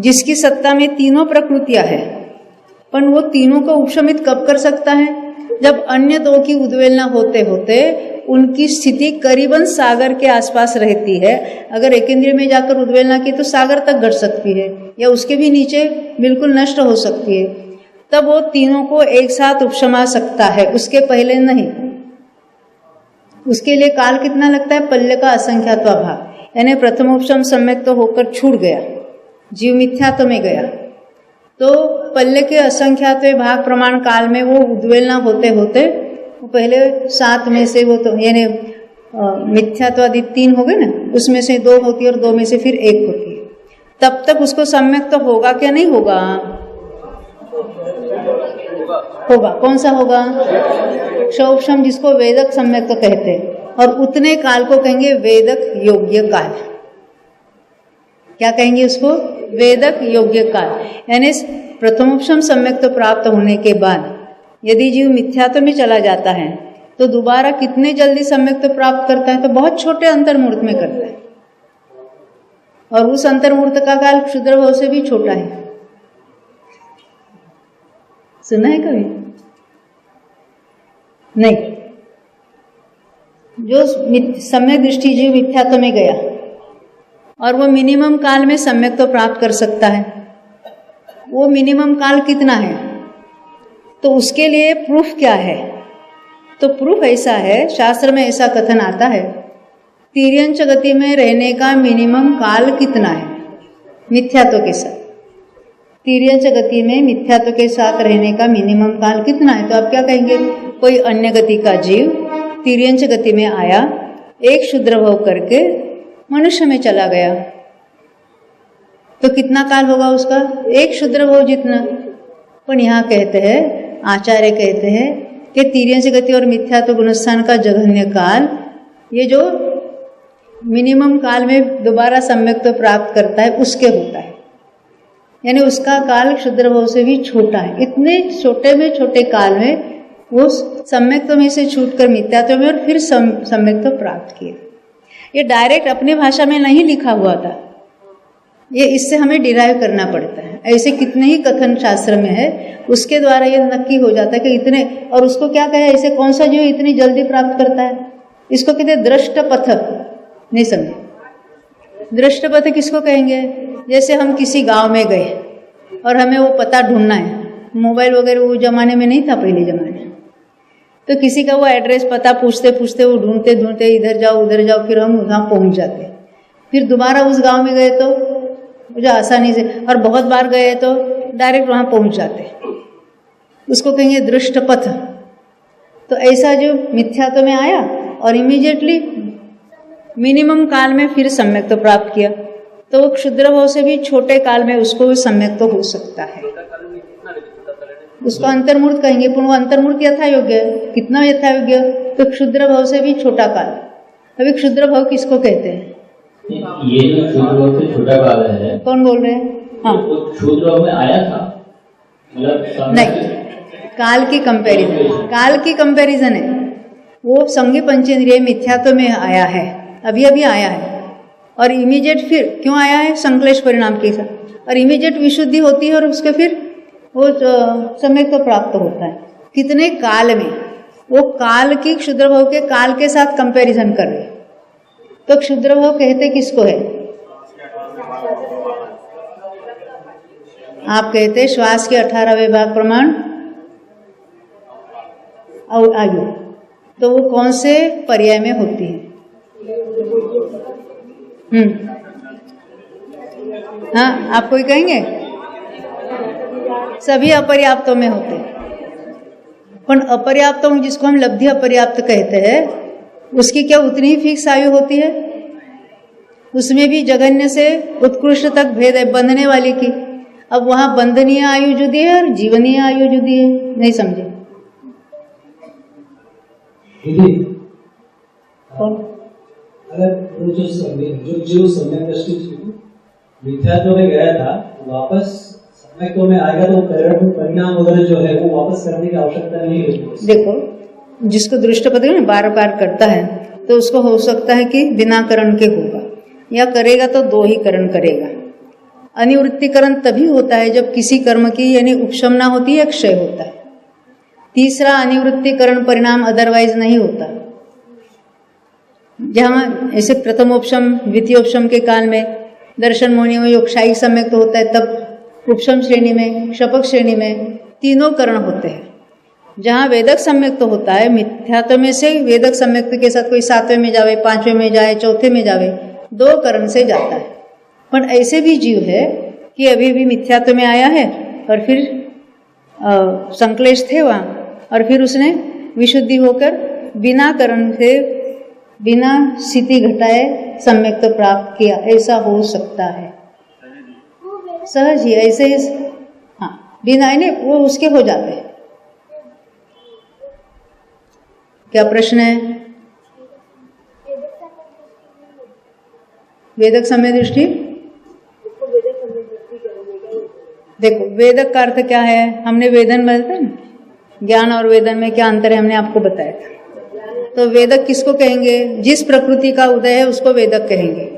जिसकी सत्ता में तीनों प्रकृतियां है, पर वो तीनों को उपशमित कब कर सकता है? जब अन्य 2 की उद्वेलना होते होते उनकी स्थिति करीबन सागर के आसपास रहती है। अगर एकेंद्रिय में जाकर उद्वेलना की तो सागर तक घट सकती है या उसके भी नीचे बिल्कुल नष्ट हो सकती है, तब वो तीनों को एक साथ उपशमा सकता है, उसके पहले नहीं। उसके लिए काल कितना लगता है? पल्ले का असंख्यात्व भाग, यानी प्रथम उपशम सम्यक तो होकर छूट गया, जीव मिथ्यात्व में गया, तो पल्ले के असंख्यात्व भाग प्रमाण काल में वो उद्वेलना होते होते वो पहले 7 में से वो तो यानी मिथ्यात्वादि 3 हो गए ना, उसमें से 2 होती है और 2 में से फिर 1 होती है। तब तक उसको सम्यक तो होगा क्या? नहीं होगा? होगा। कौन सा होगा? क्षोभशम, जिसको वेदक सम्यक तो कहते हैं, और उतने काल को कहेंगे वेदक योग्य काल। क्या कहेंगे उसको? वेदक योग्य काल। यानी प्रथमोपशम सम्यक तो प्राप्त होने के बाद यदि जीव मिथ्यात्व में चला जाता है तो दोबारा कितने जल्दी सम्यक तो प्राप्त करता है? तो बहुत छोटे अंतर्मुहूर्त में करता है, और उस अंतर्मुहूर्त का काल क्षुद्र भाव से भी छोटा है। सुना है कभी? नहीं। जो सम्यक दृष्टि जीव मिथ्यात्व में गया और वो मिनिमम काल में सम्यक तो प्राप्त कर सकता है, वो मिनिमम काल कितना है? तो उसके लिए प्रूफ क्या है? तो प्रूफ ऐसा है, शास्त्र में ऐसा कथन आता है, तिर्यंच गति में रहने का मिनिमम काल कितना है मिथ्यात्व के साथ? तिर्यंच गति में मिथ्यात्व के साथ रहने का मिनिमम काल कितना है? तो आप क्या कहेंगे? कोई अन्य गति का जीव तिर्यंच गति में आया, एक क्षुद्र भव करके मनुष्य में चला गया, तो कितना काल होगा उसका? एक क्षुद्र भव जितना। पर यहाँ कहते हैं, आचार्य कहते हैं कि तिर्यंच गति और मिथ्यात्व गुणस्थान का जघन्य काल, ये जो मिनिमम काल में दोबारा सम्यक तो प्राप्त करता है उसके होता है, यानी उसका काल क्षुद्र भव से भी छोटा है। इतने छोटे में छोटे काल में वो सम्यक्त्व में से छूटकर मिथ्यात्व में और फिर सम्यक्त्व प्राप्त किया। ये डायरेक्ट अपनी भाषा में नहीं लिखा हुआ था, ये इससे हमें डिराइव करना पड़ता है। ऐसे कितने ही कथन शास्त्र में है, उसके द्वारा ये नक्की हो जाता है कि इतने, और उसको क्या कहे, ऐसे कौन सा जीव इतनी जल्दी प्राप्त करता है? इसको कहते हैं दृष्ट पथ। नहीं समझे? दृष्ट पथ किसको कहेंगे? जैसे हम किसी गांव में गए और हमें वो पता ढूंढना है, मोबाइल वगैरह वो जमाने में नहीं था, पहले जमाने, तो किसी का वो एड्रेस पता पूछते पूछते वो ढूंढते ढूंढते इधर जाओ उधर जाओ, फिर हम वहाँ पहुँच जाते। फिर दोबारा उस गांव में गए तो मुझे आसानी से, और बहुत बार गए तो डायरेक्ट वहाँ पहुँच जाते, उसको कहेंगे दृष्ट पथ। तो ऐसा जो मिथ्यात्व में आया और इमीडिएटली मिनिमम काल में फिर सम्यक तो प्राप्त किया, तो वो क्षुद्र भाव से भी छोटे काल में उसको सम्यक तो हो सकता है। उसको अंतर्मूर्त कहेंगे, पर वो अंतर्मूर्त यथा योग्य है। कितना यथा योग्य? तो क्षुद्र भाव से भी छोटा काल। अभी क्षुद्र भाव किसको कहते हैं? ये जो क्षुद्र भाव से छोटा काल है, कौन बोल रहे हैं? हाँ, तो क्षुद्र भाव में आया था, मतलब नहीं, काल की कंपैरिजन, काल की कंपैरिजन है वो। संज्ञ पंचेंद्रिय मिथ्यात्व में आया है, अभी अभी आया है, और इमीडिएट फिर क्यों आया है? संक्लेश परिणाम के साथ, और इमीडिएट विशुद्धि होती है और उसके फिर वो सम्यक तो प्राप्त होता है। कितने काल में? वो काल की क्षुद्र भाव के काल के साथ कंपैरिजन कर रहे। तो क्षुद्र भाव कहते किसको है? आप कहते श्वास के 18वें भाग प्रमाण और आयु, तो वो कौन से पर्याय में होती है? हाँ, आप कोई कहेंगे? सभी अपर्याप्तों में होते, पर अपर्याप्तों जिसको हम लब्धि अपर्याप्त कहते हैं, उसकी क्या उतनी ही फिक्स आयु होती है? उसमें भी जघन्य से उत्कृष्ट तक भेद है बंधने वाली की। अब वहां बंधनीय आयु जुदी है और जीवनीय आयु जुदी है। नहीं समझे? अगर वो जो जीव सम्यक दृष्टि मिथ्यात्व में गया था वापस सम्यक्त्व में आएगा तो परिणाम वगैरह जो है वो वापस करने की आवश्यकता नहीं है। देखो, जिसको दृष्टपद बार बार करता है तो उसको हो सकता है कि बिना करण के होगा, या करेगा तो दो ही करण करेगा। अनिवृत्तिकरण तभी होता है जब किसी कर्म की यानी उपशमना होती है, क्षय होता है। तीसरा अनिवृत्तिकरण परिणाम अदरवाइज नहीं होता। जहाँ ऐसे प्रथमोपशम द्वितीयोपशम के काल में दर्शन मोनियों में क्षायिक सम्यक्त होता है, तब उपशम श्रेणी में, शपक श्रेणी में तीनों करण होते हैं। जहाँ वेदक सम्यक्त होता है, मिथ्यात्व में से वेदक सम्यक्त के साथ कोई 7वें में जावे, 5वें में जाए, 4थे में जावे, 2 करण से जाता है। पर ऐसे भी जीव है कि अभी भी मिथ्यात्व में आया है और फिर संक्लेश थे वहाँ, और फिर उसने विशुद्धि होकर बिना करण से, बिना स्थिति घटाए सम्यक्त प्राप्त किया। ऐसा हो सकता है, सहज ही ऐसे ही। हाँ, बिना नहीं, वो उसके हो जाते हैं। क्या प्रश्न है? वेदक समय दृष्टि, देखो वेदक का अर्थ क्या है, हमने वेदन में बताया ना, ज्ञान और वेदन में क्या अंतर है हमने आपको बताया था। तो वेदक किसको कहेंगे? जिस प्रकृति का उदय है उसको वेदक कहेंगे।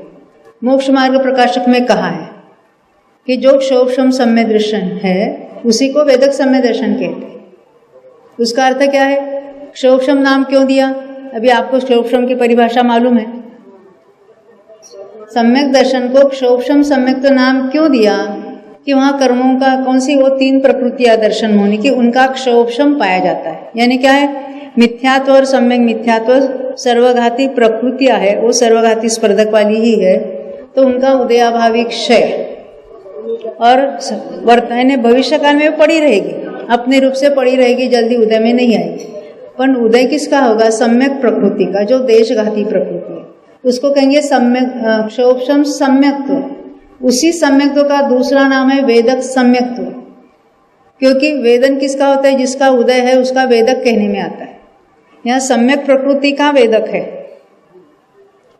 मोक्ष मार्ग प्रकाशक में कहा है कि जो क्षोभशम सम्य दर्शन है उसी को वेदक सम्य दर्शन कहते हैं। उसका अर्थ क्या है? क्षोभशम नाम क्यों दिया? अभी आपको क्षोभशम की परिभाषा मालूम है। सम्यक दर्शन को क्षोभशम सम्यक तो नाम क्यों दिया कि वहाँ कर्मों का कौन सी वो 3 प्रकृतियां दर्शन होने की, उनका क्षोभशम पाया जाता है। यानी क्या है? मिथ्यात्व और सम्यक मिथ्यात्व सर्वघाती प्रकृतियां है, वो सर्वघाती स्पर्धक वाली ही है, तो उनका उदयाभावी क्षय और वर्तमान भविष्य काल में पड़ी रहेगी, अपने रूप से पड़ी रहेगी, जल्दी उदय में नहीं आएगी। पर उदय किसका होगा? सम्यक प्रकृति का, जो देशघाती प्रकृति है, उसको कहेंगे सम्यक क्षोभशम सम्यक्त्व। उसी सम्यक्त्व का दूसरा नाम है वेदक सम्यक्त्व, क्योंकि वेदन किसका होता है? जिसका उदय है उसका वेदक कहने में आता है। यहाँ सम्यक प्रकृति का वेदक है,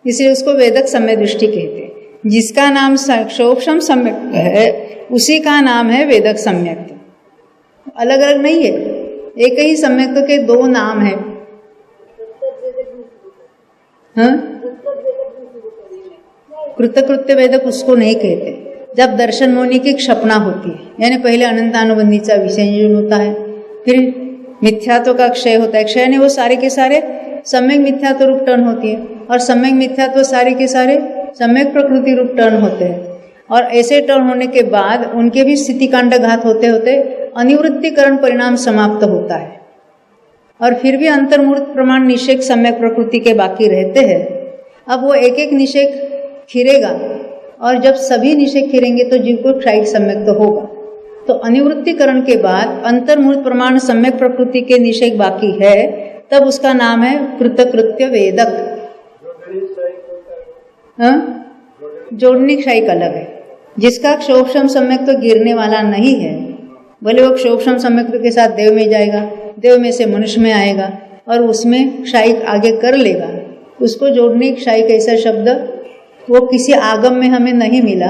इसलिए उसको वेदक सम्यक दृष्टि कहते हैं। जिसका नाम क्षोभशम सम्यक है उसी का नाम है वेदक सम्यक। अलग अलग नहीं है, एक ही सम्यक के 2 नाम है। हाँ, कृतकृत्य वेदक उसको नहीं कहते। जब दर्शन मोनि की क्षपना होती है, यानी पहले अनंतानुबंधीचा विसंयोजन होता है, फिर मिथ्यात्व का क्षय होता है। क्षय ने वो सारे के सारे सम्यक मिथ्यात्व रूप टर्न होती है, और सम्यक मिथ्यात्व सारे के सारे सम्यक प्रकृति रूप टर्न होते हैं। और ऐसे टर्न होने के बाद उनके भी स्थिति कांड घात होते होते अनिवृत्तिकरण परिणाम समाप्त होता है, और फिर भी अंतर्मूर्त प्रमाण निषेक सम्यक प्रकृति के बाकी रहते हैं। अब वो एक एक निषेक खिरेगा, और जब सभी निषेक खिरेंगे तो जीव को क्षायिक सम्यक तो होगा। तो अनिवृत्तिकरण के बाद अंतर्मूर्त प्रमाण सम्यक प्रकृति के निषेक बाकी है, तब उसका नाम है कृतकृत्य वेदक। जोड़नी क्षायिक अलग है। जिसका क्षोभशम सम्यक तो गिरने वाला नहीं है, भले वो क्षोभशम सम्यक के साथ देव में जाएगा, देव में से मनुष्य में आएगा और उसमें क्षायिक आगे कर लेगा, उसको जोड़नी क्षायिक ऐसा शब्द वो किसी आगम में हमें नहीं मिला,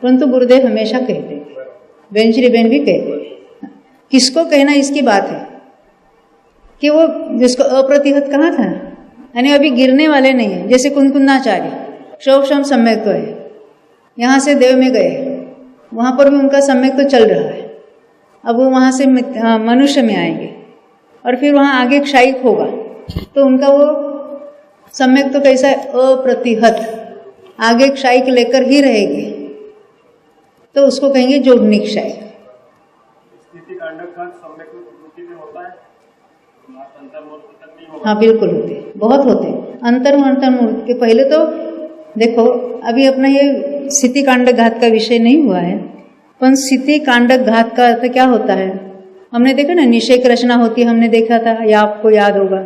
परंतु गुरुदेव हमेशा कहते, बेंचरीबेन भी कहते। किसको कहना इसकी बात है कि वो जिसको अप्रतिहत कहा था, यानी अभी गिरने वाले नहीं है। जैसे कुंकुन्नाचार्य क्षोभशम सम्यक तो है, यहाँ से देव में गए, वहाँ पर भी उनका सम्यक तो चल रहा है। अब वो वहाँ से मनुष्य में आएंगे और फिर वहाँ आगे क्षायिक होगा, तो उनका वो सम्यक तो कैसा है? अप्रतिहत, आगे क्षायिक लेकर ही रहेगी, तो उसको कहेंगे जोड़नी क्षायिक। हाँ बिल्कुल होते, बहुत होते। अंतर्मूर्त के पहले तो देखो, अभी अपना ये स्थिति कांडक घात का विषय नहीं हुआ है, पर स्थिति कांडक घात का अर्थ क्या होता है हमने देखा ना। निषेक रचना होती है, हमने देखा था, या आपको याद होगा।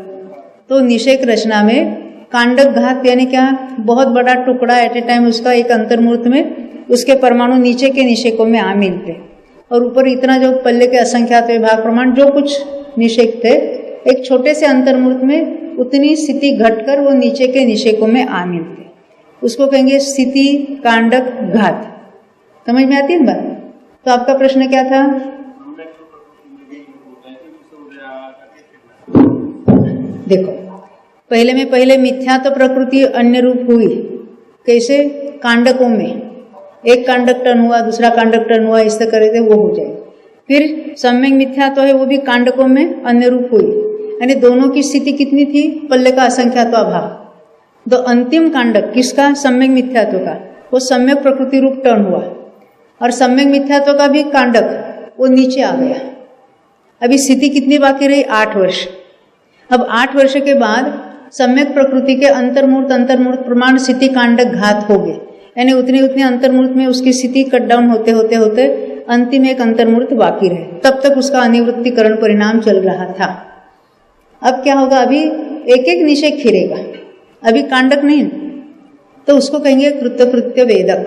तो निषेक रचना में कांडक घात यानी क्या? बहुत बड़ा टुकड़ा एट ए टाइम उसका एक अंतर्मूर्त में, उसके परमाणु नीचे के निषेकों में आ मिलते, और ऊपर इतना जो पल्ले के असंख्यात विभाग प्रमाण जो कुछ निषेक थे, एक छोटे से अंतर्मूर्त में उतनी स्थिति घटकर वो नीचे के निषेकों में आ मिलते, उसको कहेंगे स्थिति कांडक घात। समझ में आती है ना बात? तो आपका प्रश्न क्या था? देखो, पहले मिथ्या तो प्रकृति अन्य रूप हुई, कैसे? कांडकों में एक कांडक टर्न हुआ, दूसरा कांडक टर्न हुआ, इस तरह करे थे वो हो जाए। फिर सम्यक मिथ्या तो है, वो भी कांडकों में अन्य रूप हुई, यानी दोनों की स्थिति कितनी थी? पल्ले का असंख्यात्व अभाव। तो अंतिम कांडक किसका? सम्यक मिथ्यात्व का, वो सम्यक प्रकृति रूप टर्न हुआ, और सम्यक मिथ्यात्व का भी कांडक वो नीचे आ गया। अभी स्थिति कितनी बाकी रही? 8 वर्ष। अब 8 वर्ष के बाद सम्यक प्रकृति के अंतर्मूर्त प्रमाण स्थिति कांडक घात हो गए, यानी उतनी अंतर्मूर्त में उसकी स्थिति कट डाउन होते होते होते अंतिम एक अंतर्मूर्त बाकी रहे, तब तक उसका अनिवृत्तिकरण परिणाम चल रहा था। अब क्या होगा? अभी एक एक निषेक फिरेगा, अभी कांडक नहीं, तो उसको कहेंगे कृत्यकृत्य वेदक।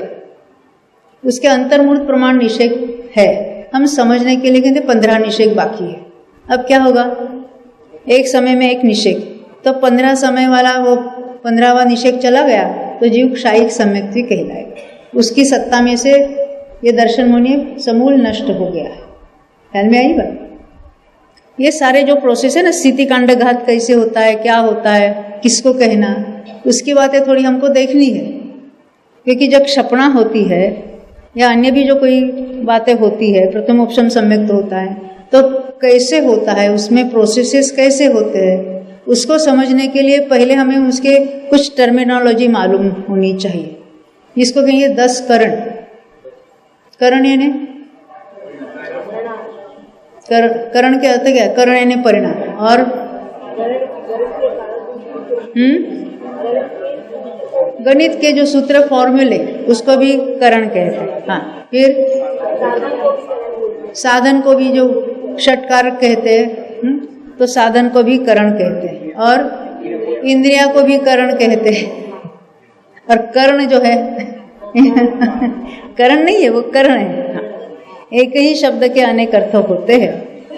उसके अंतर्मूर्त प्रमाण निषेक है, हम समझने के लिए कहते 15 निषेक बाकी है। अब क्या होगा? एक समय में एक निषेक, तो 15 समय वाला वो 15वां निषेक चला गया तो जीव क्षायिक सम्यक्त्व कहलाएगा। उसकी सत्ता में से ये दर्शन मुनि समूल नष्ट हो गया है। ध्यान में आई बात? ये सारे जो प्रोसेस है ना, स्थिति कांडघात कैसे होता है, क्या होता है, किसको कहना, उसकी बातें थोड़ी हमको देखनी है, क्योंकि जब क्षपणा होती है या अन्य भी जो कोई बातें होती है, प्रथम उपशम सम्यक तो होता है, तो कैसे होता है, उसमें प्रोसेसेस कैसे होते हैं, उसको समझने के लिए पहले हमें उसके कुछ टर्मिनोलॉजी मालूम होनी चाहिए। इसको कहेंगे 10 करण। करण यानी करण के अर्थ क्या है? करण यानी परिणाम, और गणित के जो सूत्र फॉर्मूले उसको भी करण कहते हैं। हाँ, फिर साधन को भी जो षटकार कहते हैं, तो साधन को भी करण कहते हैं, और इंद्रिया को भी करण कहते हैं। और कर्ण जो है करण नहीं है, वो कर्ण है। हाँ, एक ही शब्द के अनेक अर्थ होते हैं।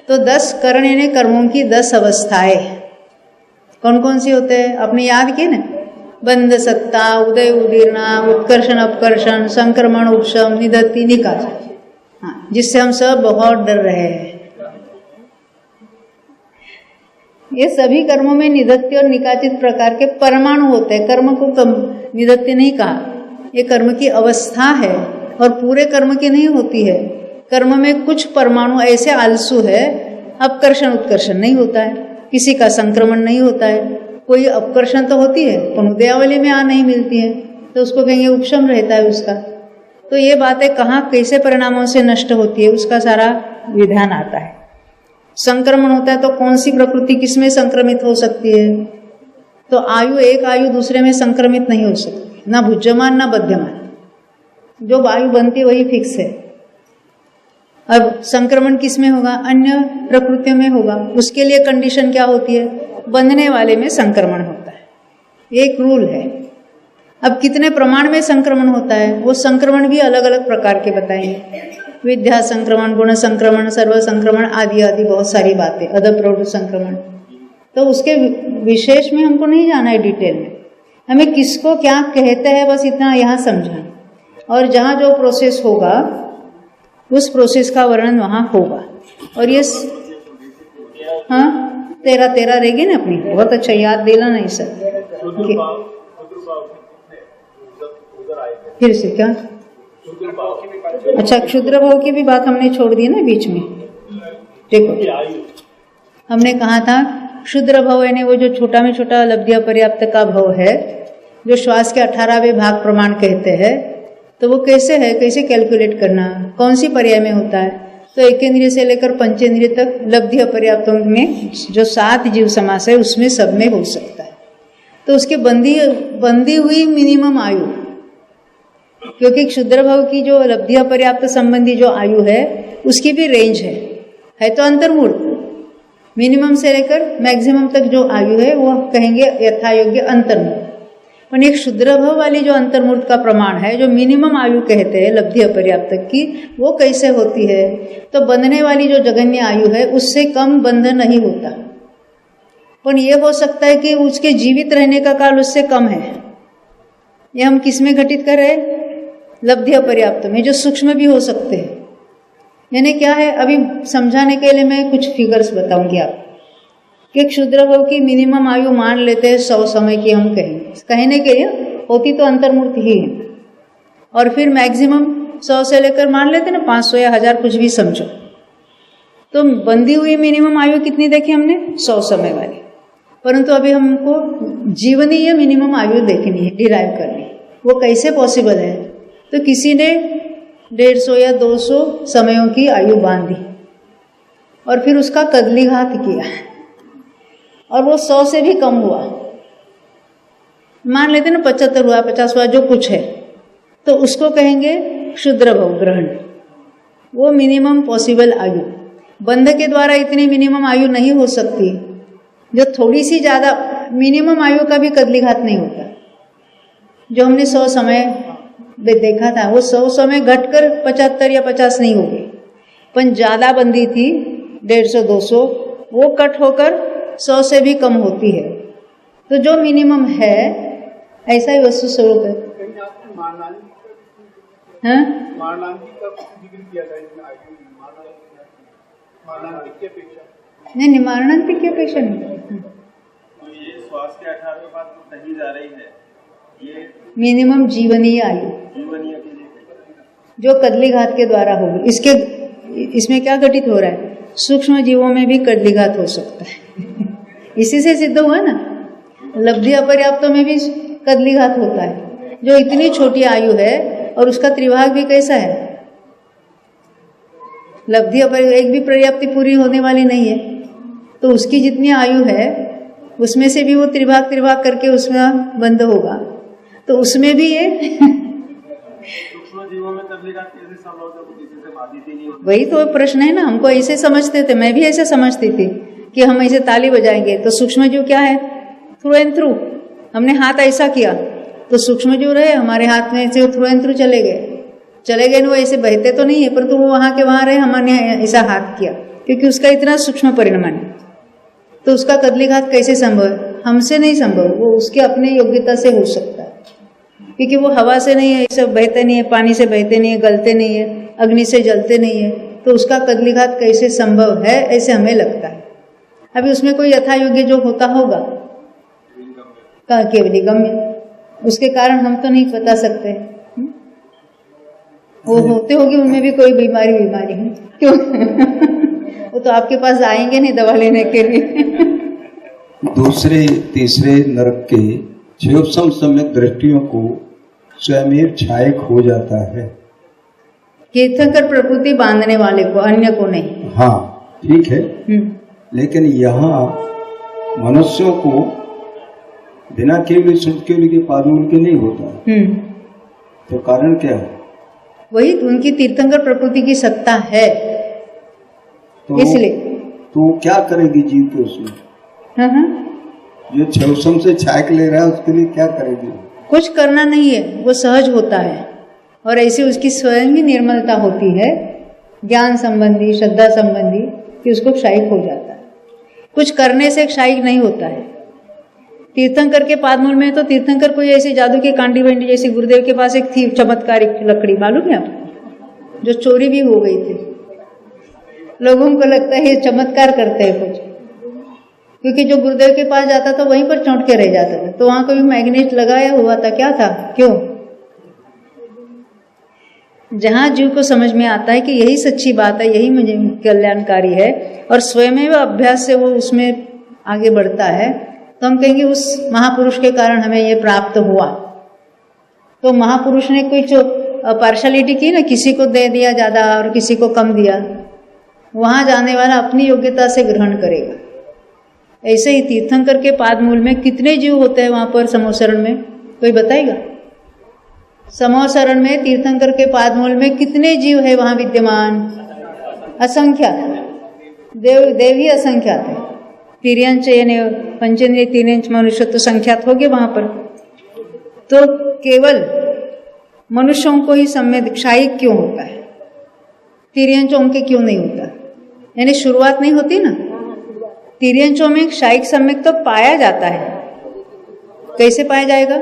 तो 10 करण यानी कर्मों की 10 अवस्थाएं कौन कौन सी होते हैं? आपने याद किए ना? बंध सत्ता, उदय उदीर्णा, उत्कर्षण अपकर्षण, संक्रमण उपशम, निदत्ति निकास। हाँ, जिससे हम सब बहुत डर रहे हैं। ये सभी कर्मों में निदत्य और निकाचित प्रकार के परमाणु होते हैं। कर्म को निदत्य नहीं कहा, ये कर्म की अवस्था है और पूरे कर्म की नहीं होती है। कर्म में कुछ परमाणु ऐसे आलसू है, अपकर्षण उत्कर्षण नहीं होता है, किसी का संक्रमण नहीं होता है, कोई अपकर्षण तो होती है पर उदयावली में आ नहीं मिलती है, तो उसको कहेंगे उपशम रहता है उसका। तो ये बातें कहाँ कैसे परिणामों से नष्ट होती है, उसका सारा विधान आता है। संक्रमण होता है तो कौन सी प्रकृति किसमें संक्रमित हो सकती है? तो आयु, एक आयु दूसरे में संक्रमित नहीं हो सकती, ना भुज्यमान ना बध्यमान। जो वायु बनती है वही फिक्स है। अब संक्रमण किसमें होगा? अन्य प्रकृतियों में होगा। उसके लिए कंडीशन क्या होती है? बंधने वाले में संक्रमण होता है, एक रूल है। अब कितने प्रमाण में संक्रमण होता है, वो संक्रमण भी अलग अलग प्रकार के बताएंगे। विद्या संक्रमण, गुण संक्रमण, सर्व संक्रमण आदि आदि बहुत सारी बातें, अदप्रौढ़ संक्रमण। तो उसके विशेष में हमको नहीं जाना है डिटेल में, हमें किसको क्या कहते हैं बस इतना यहाँ समझना, और जहाँ जो प्रोसेस होगा उस प्रोसेस का वर्णन वहाँ होगा। और ये हाँ 13 रहेगी ना अपनी, बहुत अच्छा याद दिला नहीं सर। फिर से क्या? अच्छा, क्षुद्र भाव की भी बात हमने छोड़ दी ना बीच में। देखो, हमने कहा था क्षुद्र भाव यानी वो जो छोटा में छोटा लब्ध्य पर्याप्त का भाव है, जो श्वास के 18वें भाग प्रमाण कहते हैं। तो वो कैसे है, कैसे कैलकुलेट करना, कौन सी पर्याय में होता है? तो एकेंद्रिय से लेकर पंचेंद्रिय तक लब्ध्य पर्याप्तों में जो 7 जीव समास है उसमें सब में हो सकता है। तो उसके बंदी हुई मिनिमम आयु, क्योंकि क्षुद्र भाव की जो लब्ध्य पर्याप्त संबंधी जो आयु है उसकी भी रेंज है तो अंतर्मूल मिनिमम से लेकर मैक्सिमम तक जो आयु है वो कहेंगे यथायोग्य अंतर्मूल। पर एक क्षुद्र भाव वाली जो अंतर्मूर्त का प्रमाण है, जो मिनिमम आयु कहते हैं लब्ध्य पर्याप्त की, वो कैसे होती है? तो बंधने वाली जो जगन्य आयु है उससे कम बंधन नहीं होता, पर ये हो सकता है कि उसके जीवित रहने का काल उससे कम है। ये हम किस में घटित कर रहे हैं? लब्धि अपर्याप्त में, जो सूक्ष्म भी हो सकते हैं। यानी क्या है, अभी समझाने के लिए मैं कुछ फिगर्स बताऊंगी आपको कि क्षुद्र भव की मिनिमम आयु मान लेते हैं 100 समय की, हम कहने के लिए होती तो अंतर्मूर्ति ही है, और फिर मैक्सिमम 100 से लेकर मान लेते ना 500 या 1000 कुछ भी समझो, तो बंधी हुई मिनिमम आयु कितनी देखी हमने? 100 समय वाली। परंतु अभी हमको जीवनीय मिनिमम आयु देखनी है, डिराइव करनी है। वो कैसे पॉसिबल है? तो किसी ने 150 या 200 समयों की आयु बांधी और फिर उसका कदलीघात किया और वो 100 से भी कम हुआ, मान लेते ना 75 हुआ, 50 हुआ, जो कुछ है, तो उसको कहेंगे क्षुद्र भव ग्रहण। वो मिनिमम पॉसिबल आयु, बंध के द्वारा इतनी मिनिमम आयु नहीं हो सकती। जो थोड़ी सी ज्यादा मिनिमम आयु का भी कदलीघात नहीं होता। जो हमने 100 समय देखा था, वो 100 समय घटकर 75 या 50 नहीं हो गई, पर ज्यादा बंदी थी 150 200, वो कट होकर 100 से भी कम होती है। तो जो मिनिमम है ऐसा ही वस्तु स्वरूप है। हाँ? नहीं, मारणांतिक की अपेक्षा नहीं। ये श्वास के 18वें पाद को कही जा रही है, ये मिनिमम जीवनीय आयु जीवनीय के लिए जो कदलीघात के द्वारा होगी। इसमें क्या घटित हो रहा है? सूक्ष्म जीवों में भी कदलीघात हो सकता है। इसी से सिद्ध हुआ ना, लब्धि अपर्याप्त में भी कदलीघात होता है। जो इतनी छोटी आयु है और उसका त्रिभाग भी कैसा है? लब्धि अपर्याप्त, एक भी पर्याप्ति पूरी होने वाली नहीं है, तो उसकी जितनी आयु है उसमें से भी वो त्रिभाग करके उसमें बंद होगा, तो उसमें भी ये सूक्ष्म जीवों में कदलीघात कैसे संभव है? किसी से बाधित ही नहीं होती। वही तो प्रश्न है ना। हमको ऐसे समझते थे, मैं भी ऐसे समझती थी कि हम ऐसे ताली बजाएंगे तो सूक्ष्म जीव क्या है? Through and through. हमने हाथ ऐसा किया तो सूक्ष्म जीव रहे हमारे हाथ में, से थ्रू एंड थ्रू चले गए ना। वो ऐसे बहते तो नहीं है, परंतु वो वहां के वहां रहे, हमने ऐसा हाथ किया, क्योंकि उसका इतना सूक्ष्म परिणाम है। तो उसका कदलीघात कैसे संभव है? हमसे नहीं संभव, वो उसके अपने योग्यता से हो सकता है, क्योंकि वो हवा से नहीं है, सब बहते नहीं है, पानी से बहते नहीं है, गलते नहीं है, अग्नि से जलते नहीं है, तो उसका कदलीघात कैसे संभव है ऐसे हमें लगता है। अभी उसमें कोई यथा योग्य जो होता होगा केवल गम्य, उसके कारण हम तो नहीं बता सकते। वो होते होगी उनमें भी कोई बीमारी है क्यों? वो तो आपके पास आएंगे नहीं दवा लेने के लिए। दूसरे तीसरे नरक के क्षयोपम सम्यक दृष्टियों को स्वयं छायक हो जाता है। तीर्थंकर प्रकृति बांधने वाले को, अन्य को नहीं। हाँ ठीक है, लेकिन यहाँ मनुष्यों को बिना केवल शुद्ध केवल के पादमूल के नहीं होता। तो कारण क्या है? वही उनकी तीर्थंकर प्रकृति की सत्ता है, तो इसलिए तो क्या करेगी जीव के उसमें? जो क्षयोपम से छायक ले रहा है उसके लिए क्या करेगी? कुछ करना नहीं है, वो सहज होता है और ऐसे उसकी स्वयं ही निर्मलता होती है, ज्ञान संबंधी, श्रद्धा संबंधी, कि उसको क्षायिक हो जाता है। कुछ करने से क्षायिक नहीं होता है। तीर्थंकर के पादमूल में तो तीर्थंकर कोई ऐसी जादू की कांडी वेंडी, जैसे गुरुदेव के पास एक थी चमत्कारिक लकड़ी, मालूम है आपको, जो चोरी भी हो गई थी। लोगों को लगता है ये चमत्कार करते हैं कुछ, क्योंकि जो गुरुदेव के पास जाता था वहीं पर चौंट के रह जाता था। तो वहां कोई मैग्नेट लगाया हुआ था, क्या था, क्यों? जहां जीव को समझ में आता है कि यही सच्ची बात है, यही मुझे कल्याणकारी है, और स्वयं अभ्यास से वो उसमें आगे बढ़ता है, तो हम कहेंगे उस महापुरुष के कारण हमें ये प्राप्त हुआ। तो महापुरुष ने कोई जो पार्शलिटी की ना, किसी को दे दिया ज्यादा और किसी को कम दिया, वहां जाने वाला अपनी योग्यता से ग्रहण करेगा। ऐसे ही तीर्थंकर के पादमूल में कितने जीव होते हैं वहां पर समोसरण में, कोई बताएगा? समोसरण में तीर्थंकर के पादमूल में कितने जीव है वहां विद्यमान? असंख्यात। देव ही असंख्यात है। तिर्यंच यानी पंचेंद्रिय तिर्यंच मनुष्य तो संख्यात हो गए वहां पर। तो केवल मनुष्यों को ही सम्यक क्षायिक क्यों होता है, तिर्यंचों के क्यों नहीं होता? यानी शुरुआत नहीं होती ना, तिर्यंचों में क्षायिक सम्यक तो पाया जाता है। कैसे पाया जाएगा?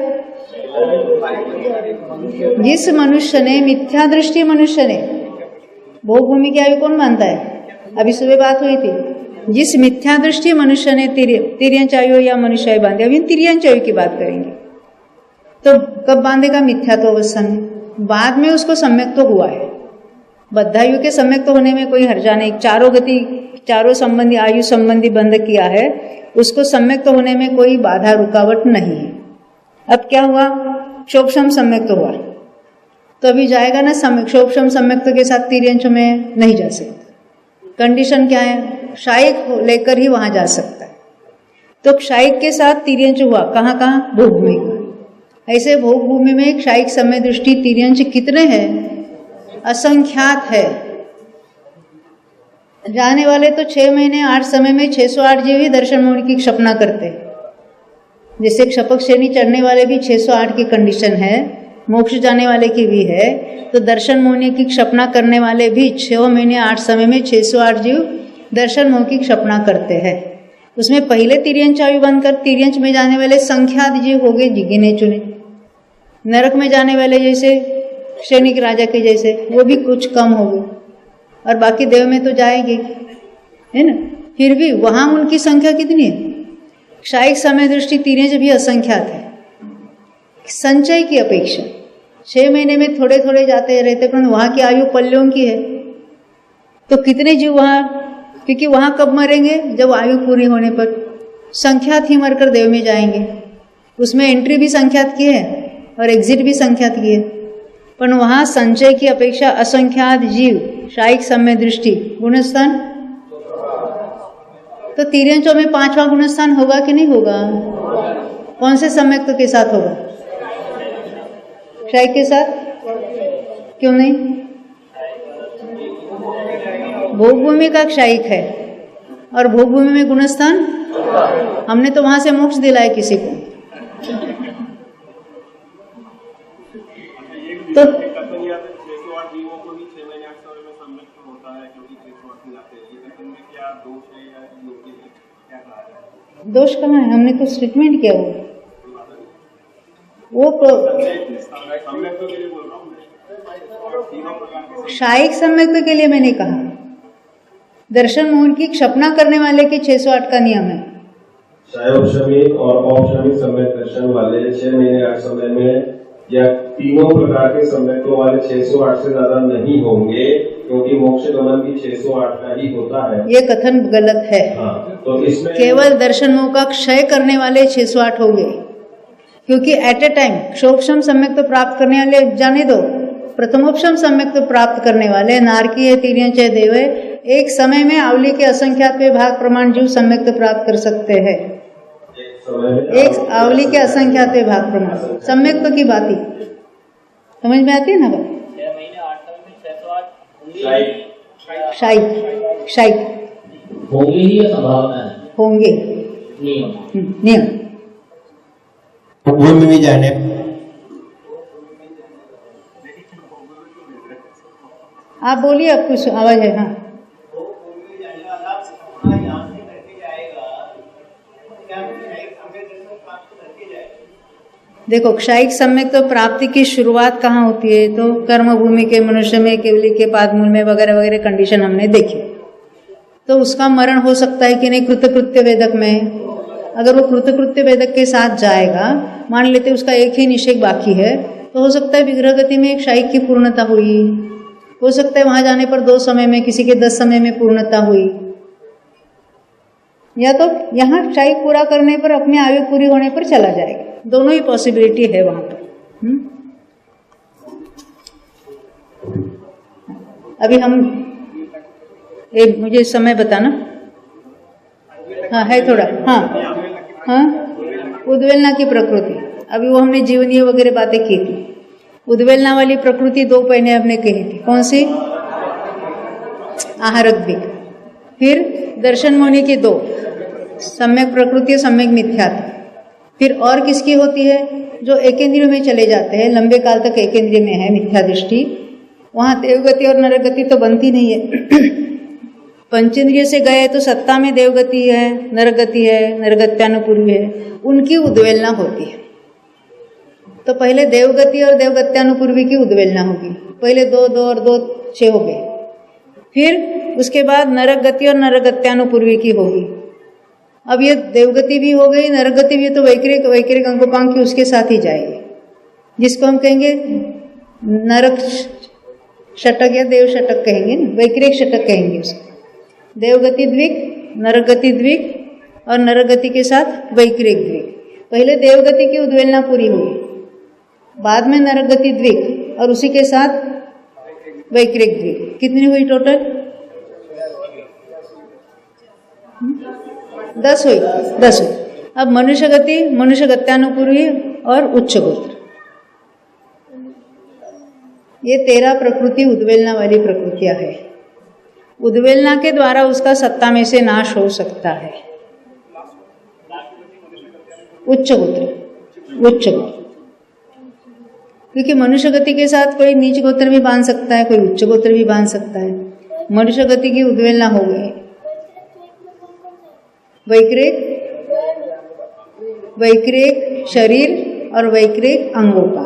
जिस मनुष्य ने, मिथ्या दृष्टि मनुष्य ने, भोग भूमि की आयु कौन मानता है? अभी सुबह बात हुई थी, जिस मिथ्या दृष्टि मनुष्य ने तिर्यंच आयु या मनुष्य आयु बांधे, अभी तिर्यंच आयु की बात करेंगे। तो कब बांधेगा? मिथ्या तो अवस्था में, बाद में उसको सम्यक तो हुआ है। बद्धायु के सम्यक तो होने में कोई हर्जा नहीं, चारों गति, चारों संबंधी, आयु संबंधी बंध किया है, उसको सम्यक तो होने में कोई बाधा रुकावट नहीं है। अब क्या हुआ? क्षोभशम सम्यक तो हुआ, तो अभी जाएगा ना सम्यक, क्षोभशम सम्यक के साथ तिर्यंच में नहीं जा सकता। कंडीशन क्या है? क्षायिक लेकर ही वहां जा सकता है। तो क्षायिक के साथ तिर्यंच हुआ, कहाँ कहाँ? भोग भूमि का। ऐसे भोग भूमि में क्षायिक समय दृष्टि तिर्यंच कितने हैं? असंख्यात है। जाने वाले तो 6 महीने 8 समय में 608 जीव ही दर्शन मोक्ष की क्षपना करते हैं। जैसे क्षपक श्रेणी चढ़ने वाले भी 608 की कंडीशन है, मोक्ष जाने वाले की भी है, तो दर्शन मोक्ष की क्षपना करने वाले भी 6 महीने 8 समय में 608 जीव दर्शन मोक्ष की क्षपना करते हैं। उसमें पहले तिर्यंच आयु बनकर तिर्यंच में जाने वाले संख्यात जीव हो गए, गिने चुने। नरक में जाने वाले जैसे सैनिक राजा के जैसे, वो भी कुछ कम हो गए, और बाकी देव में तो जाएंगे, है ना। फिर भी वहां उनकी संख्या कितनी है? क्षायिक समय दृष्टि तिर्यंच भी असंख्यात है। संचय की अपेक्षा 6 महीने में थोड़े थोड़े जाते रहते, पर वहां की आयु पल्यों की है। तो कितने जीव वहां, क्योंकि वहां कब मरेंगे? जब आयु पूरी होने पर। संख्यात ही मरकर देव में जाएंगे। उसमें एंट्री भी संख्यात की है और एग्जिट भी संख्यात की है, पर वहां संचय की अपेक्षा असंख्यात जीव, क्षायिक समय दृष्टि, गुणस्थान। तो तिर्यंचों में 5वां गुणस्थान होगा कि नहीं होगा? कौन से सम्यक के साथ होगा? क्षायिक के साथ। क्यों नहीं? भोग भूमि का क्षायिक है और भोग भूमि में गुणस्थान। हमने तो वहां से मोक्ष दिलाया किसी को। तो 608 जीवों को ही 6 महीने 8 समय में सम्मिलित होता है, क्योंकि 608 में जाते हैं। ये लेकिन में क्या दोष है या योग्य है, क्या कहा जाए? दोष कहाँ है? हमने तो स्टेटमेंट किया वो तो सम्यक के लिए बोल रहा हूँ मैं। क्षायिक सम्यक के लिए मैंने कहा, दर्शन मोहन की क्षपना करने वाले के 608 का नियम है। क्षयोपशमिक और औपशमिक सम्यक दर्शन वाले 6 महीने 8 समय में या तीनों प्रकार के सम्यकों वाले 608 से ज्यादा नहीं होंगे, क्योंकि मोक्ष गमन भी 608 का ही होता है। ये कथन गलत है। हाँ, तो इसमें केवल दर्शन मोह का क्षय करने वाले 608 होंगे, क्योंकि एट ए टाइम क्षोभशम सम्यक तो प्राप्त करने वाले जाने दो, प्रथमोपशम सम्यक तो प्राप्त करने वाले नारकी है, तिर्यंच है, देव है, एक समय में आवली के असंख्यात पे भाग प्रमाण जीव सम्यक तो प्राप्त कर सकते हैं। एक आवली के असंख्यात पे भाग प्रमाण सम्यक तो की बात ही समझ में आती है ना बात? 6 महीने 8 समय में 608 शायद होंगे ही या संभावना है? होंगे। नियम भूमि में जाने आप बोलिए, अब कुछ आवाज है? हाँ, देखो क्षायिक सम्यक तो प्राप्ति की शुरुआत कहाँ होती है? तो कर्म भूमि के, मनुष्य में, केवली के पादमूल में वगैरह वगैरह कंडीशन हमने देखी। तो उसका मरण हो सकता है कि नहीं कृतकृत्य वेदक में। अगर वो कृतकृत्य वेदक के साथ जाएगा, मान लेते उसका एक ही निषेक बाकी है, तो हो सकता है विग्रह गति में क्षायिक की पूर्णता हुई, हो सकता है वहां जाने पर 2 समय में, किसी के 10 समय में पूर्णता हुई, या तो यहाँ क्षायिक पूरा करने पर अपनी आयु पूरी होने पर चला जाएगा। दोनों ही पॉसिबिलिटी है वहां पर। अभी हम मुझे समय बताना। हाँ है थोड़ा। हाँ हाँ, उद्वेलना की प्रकृति, अभी वो हमने जीवनीय वगैरह बातें की थी। उद्वेलना वाली प्रकृति 2 पहले हमने कही थी, कौन सी? आहारक भी। फिर दर्शन मोनि की 2, सम्यक प्रकृति और सम्यक मिथ्यात्व। फिर और किसकी होती है? जो एकेंद्रिय में चले जाते हैं, लंबे काल तक एकेंद्रिय में है मिथ्या दृष्टि, वहां देवगति और नरगति तो बनती नहीं है। पंचेंद्रिय से गए तो सत्ता में देवगति है, नरगति है, नरगत्यानुपूर्वी है, उनकी उद्वेलना होती है। तो पहले देवगति और देवगत्यानुपूर्वी की उद्वेलना होगी। पहले 2 2 और 2 6 हो गए। फिर उसके बाद नरक गति और नरगत्यानुपूर्वी की होगी। अब ये देवगति भी हो गई, नरगति भी, तो वैक्रिक वैक्रिक अंगोपांग की उसके साथ ही जाएगी, जिसको हम कहेंगे नरक षटक या देव षटक कहेंगे ना, वैक्रिक षटक कहेंगे उसको। देवगति द्विक, नरगति द्विक और नरगति के साथ वैक्रिक द्विक। पहले देवगति की उद्वेलना पूरी हुई, बाद में नरगति द्विक और उसी के साथ वैक्रिक द्विक। कितनी हुई टोटल? 10 हुई, 10 हुई। अब मनुष्य गति, मनुष्य गत्यानुपूर्वी और उच्च गोत्र, ये 13 प्रकृति उद्वेलना वाली प्रकृतियां है। उद्वेलना के द्वारा उसका सत्ता में से नाश हो सकता है। उच्च गोत्र, उच्च गोत्र, क्योंकि मनुष्य गति के साथ कोई नीच गोत्र भी बांध सकता है, कोई उच्च गोत्र भी बांध सकता है। मनुष्य गति की उद्वेलना हो गई, वैक्रिक शरीर और वैक्रिक अंगों का,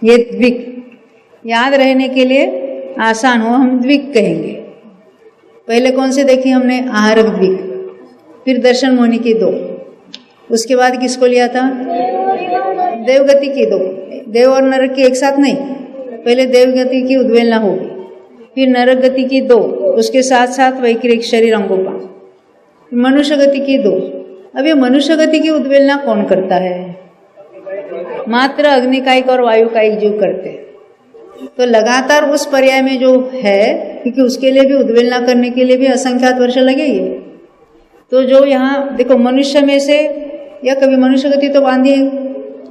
ये द्विक। याद रहने के लिए आसान हो, हम द्विक कहेंगे। पहले कौन से देखी हमने? आहारक द्विक, फिर दर्शन मोनि की 2, उसके बाद किसको लिया था? देवगति की 2। देव और नरक की एक साथ नहीं, पहले देवगति की उद्वेलना होगी, फिर नरक गति की 2, उसके साथ साथ वैक्रिक शरीर अंगों का, मनुष्य गति की 2। अब ये मनुष्य गति की उद्वेलना कौन करता है? मात्र अग्निकायिक और वायुकायिक जीव करते हैं। तो लगातार उस पर्याय में जो है, क्योंकि उसके लिए भी उद्वेलना करने के लिए भी असंख्यात वर्ष लगेगी। तो जो यहाँ देखो मनुष्य में से, या कभी मनुष्य गति तो बांधी है,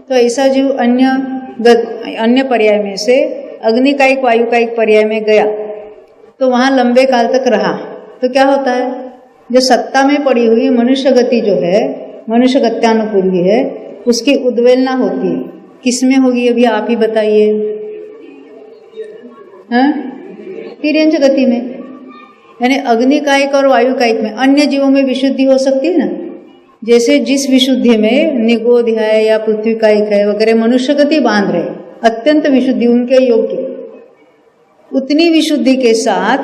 तो ऐसा जीव अन्य पर्याय में से अग्निकायिक वायुकायिक पर्याय में गया, तो वहाँ लंबे काल तक रहा, तो क्या होता है? जो सत्ता में पड़ी हुई मनुष्य गति जो है, मनुष्य गत्यानुपूर्वी है, उसकी उद्वेलना होती है। किसमें होगी अभी आप ही बताइए? तिर्यंच गति में, यानी अग्निकायिक और वायुकायिक में। अन्य जीवों में विशुद्धि हो सकती है ना, जैसे जिस विशुद्धि में निगोध है या पृथ्वी कायिक है वगैरह मनुष्य गति बांध रहे, अत्यंत विशुद्धि उनके योग्य, उतनी विशुद्धि के साथ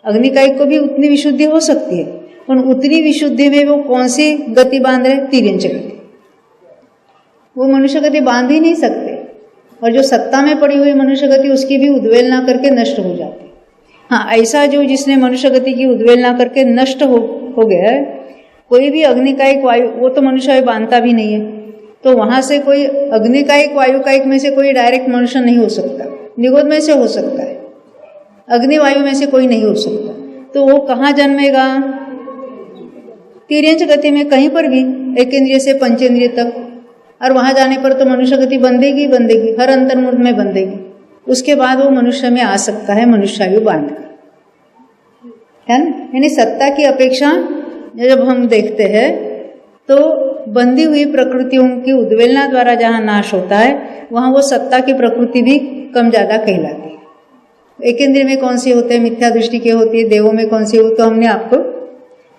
अग्निकायिक को भी उतनी विशुद्धि हो सकती है। और उतनी विशुद्धि में वो कौन सी गति बांध रहे? तिर्यंच गति। वो मनुष्य गति बांध ही नहीं सकते, और जो सत्ता में पड़ी हुई मनुष्य गति उसकी भी उद्वेलना करके नष्ट हो जाती है। हाँ, ऐसा जो जिसने मनुष्य गति की उद्वेलना करके नष्ट हो गया है, कोई भी अग्निकायिक वायु, वो तो मनुष्य बांधता भी नहीं है, तो वहां से कोई अग्निकायिक वायुकायिक में से कोई डायरेक्ट मनुष्य नहीं हो सकता, निगोद में से हो सकता है, अग्नि वायु में से कोई नहीं हो सकता। तो वो कहाँ जन्मेगा? तिर्यंच गति में, कहीं पर भी, एक इंद्रिय से पंचेंद्रिय तक। और वहां जाने पर तो मनुष्य गति बंधेगी, हर अंतर्मुख में बंधेगी। उसके बाद वो मनुष्य में आ सकता है, मनुष्यायु बांध कर, है ना। यानी सत्ता की अपेक्षा जब हम देखते हैं तो बंधी हुई प्रकृतियों की उद्वेलना द्वारा जहाँ नाश होता है, वहाँ वो सत्ता की प्रकृति भी कम ज्यादा कहलाती है। एक इंद्रिय में कौन सी होते हैं? मिथ्या दृष्टि की होती है। देवों में कौन सी होती है? तो हमने आपको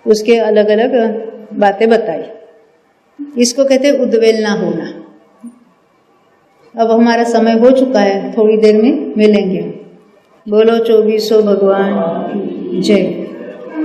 उसके अलग अलग बातें बताई। इसको कहते हैं उद्वेलना होना। अब हमारा समय हो चुका है, थोड़ी देर में मिलेंगे। बोलो 2400 भगवान जय।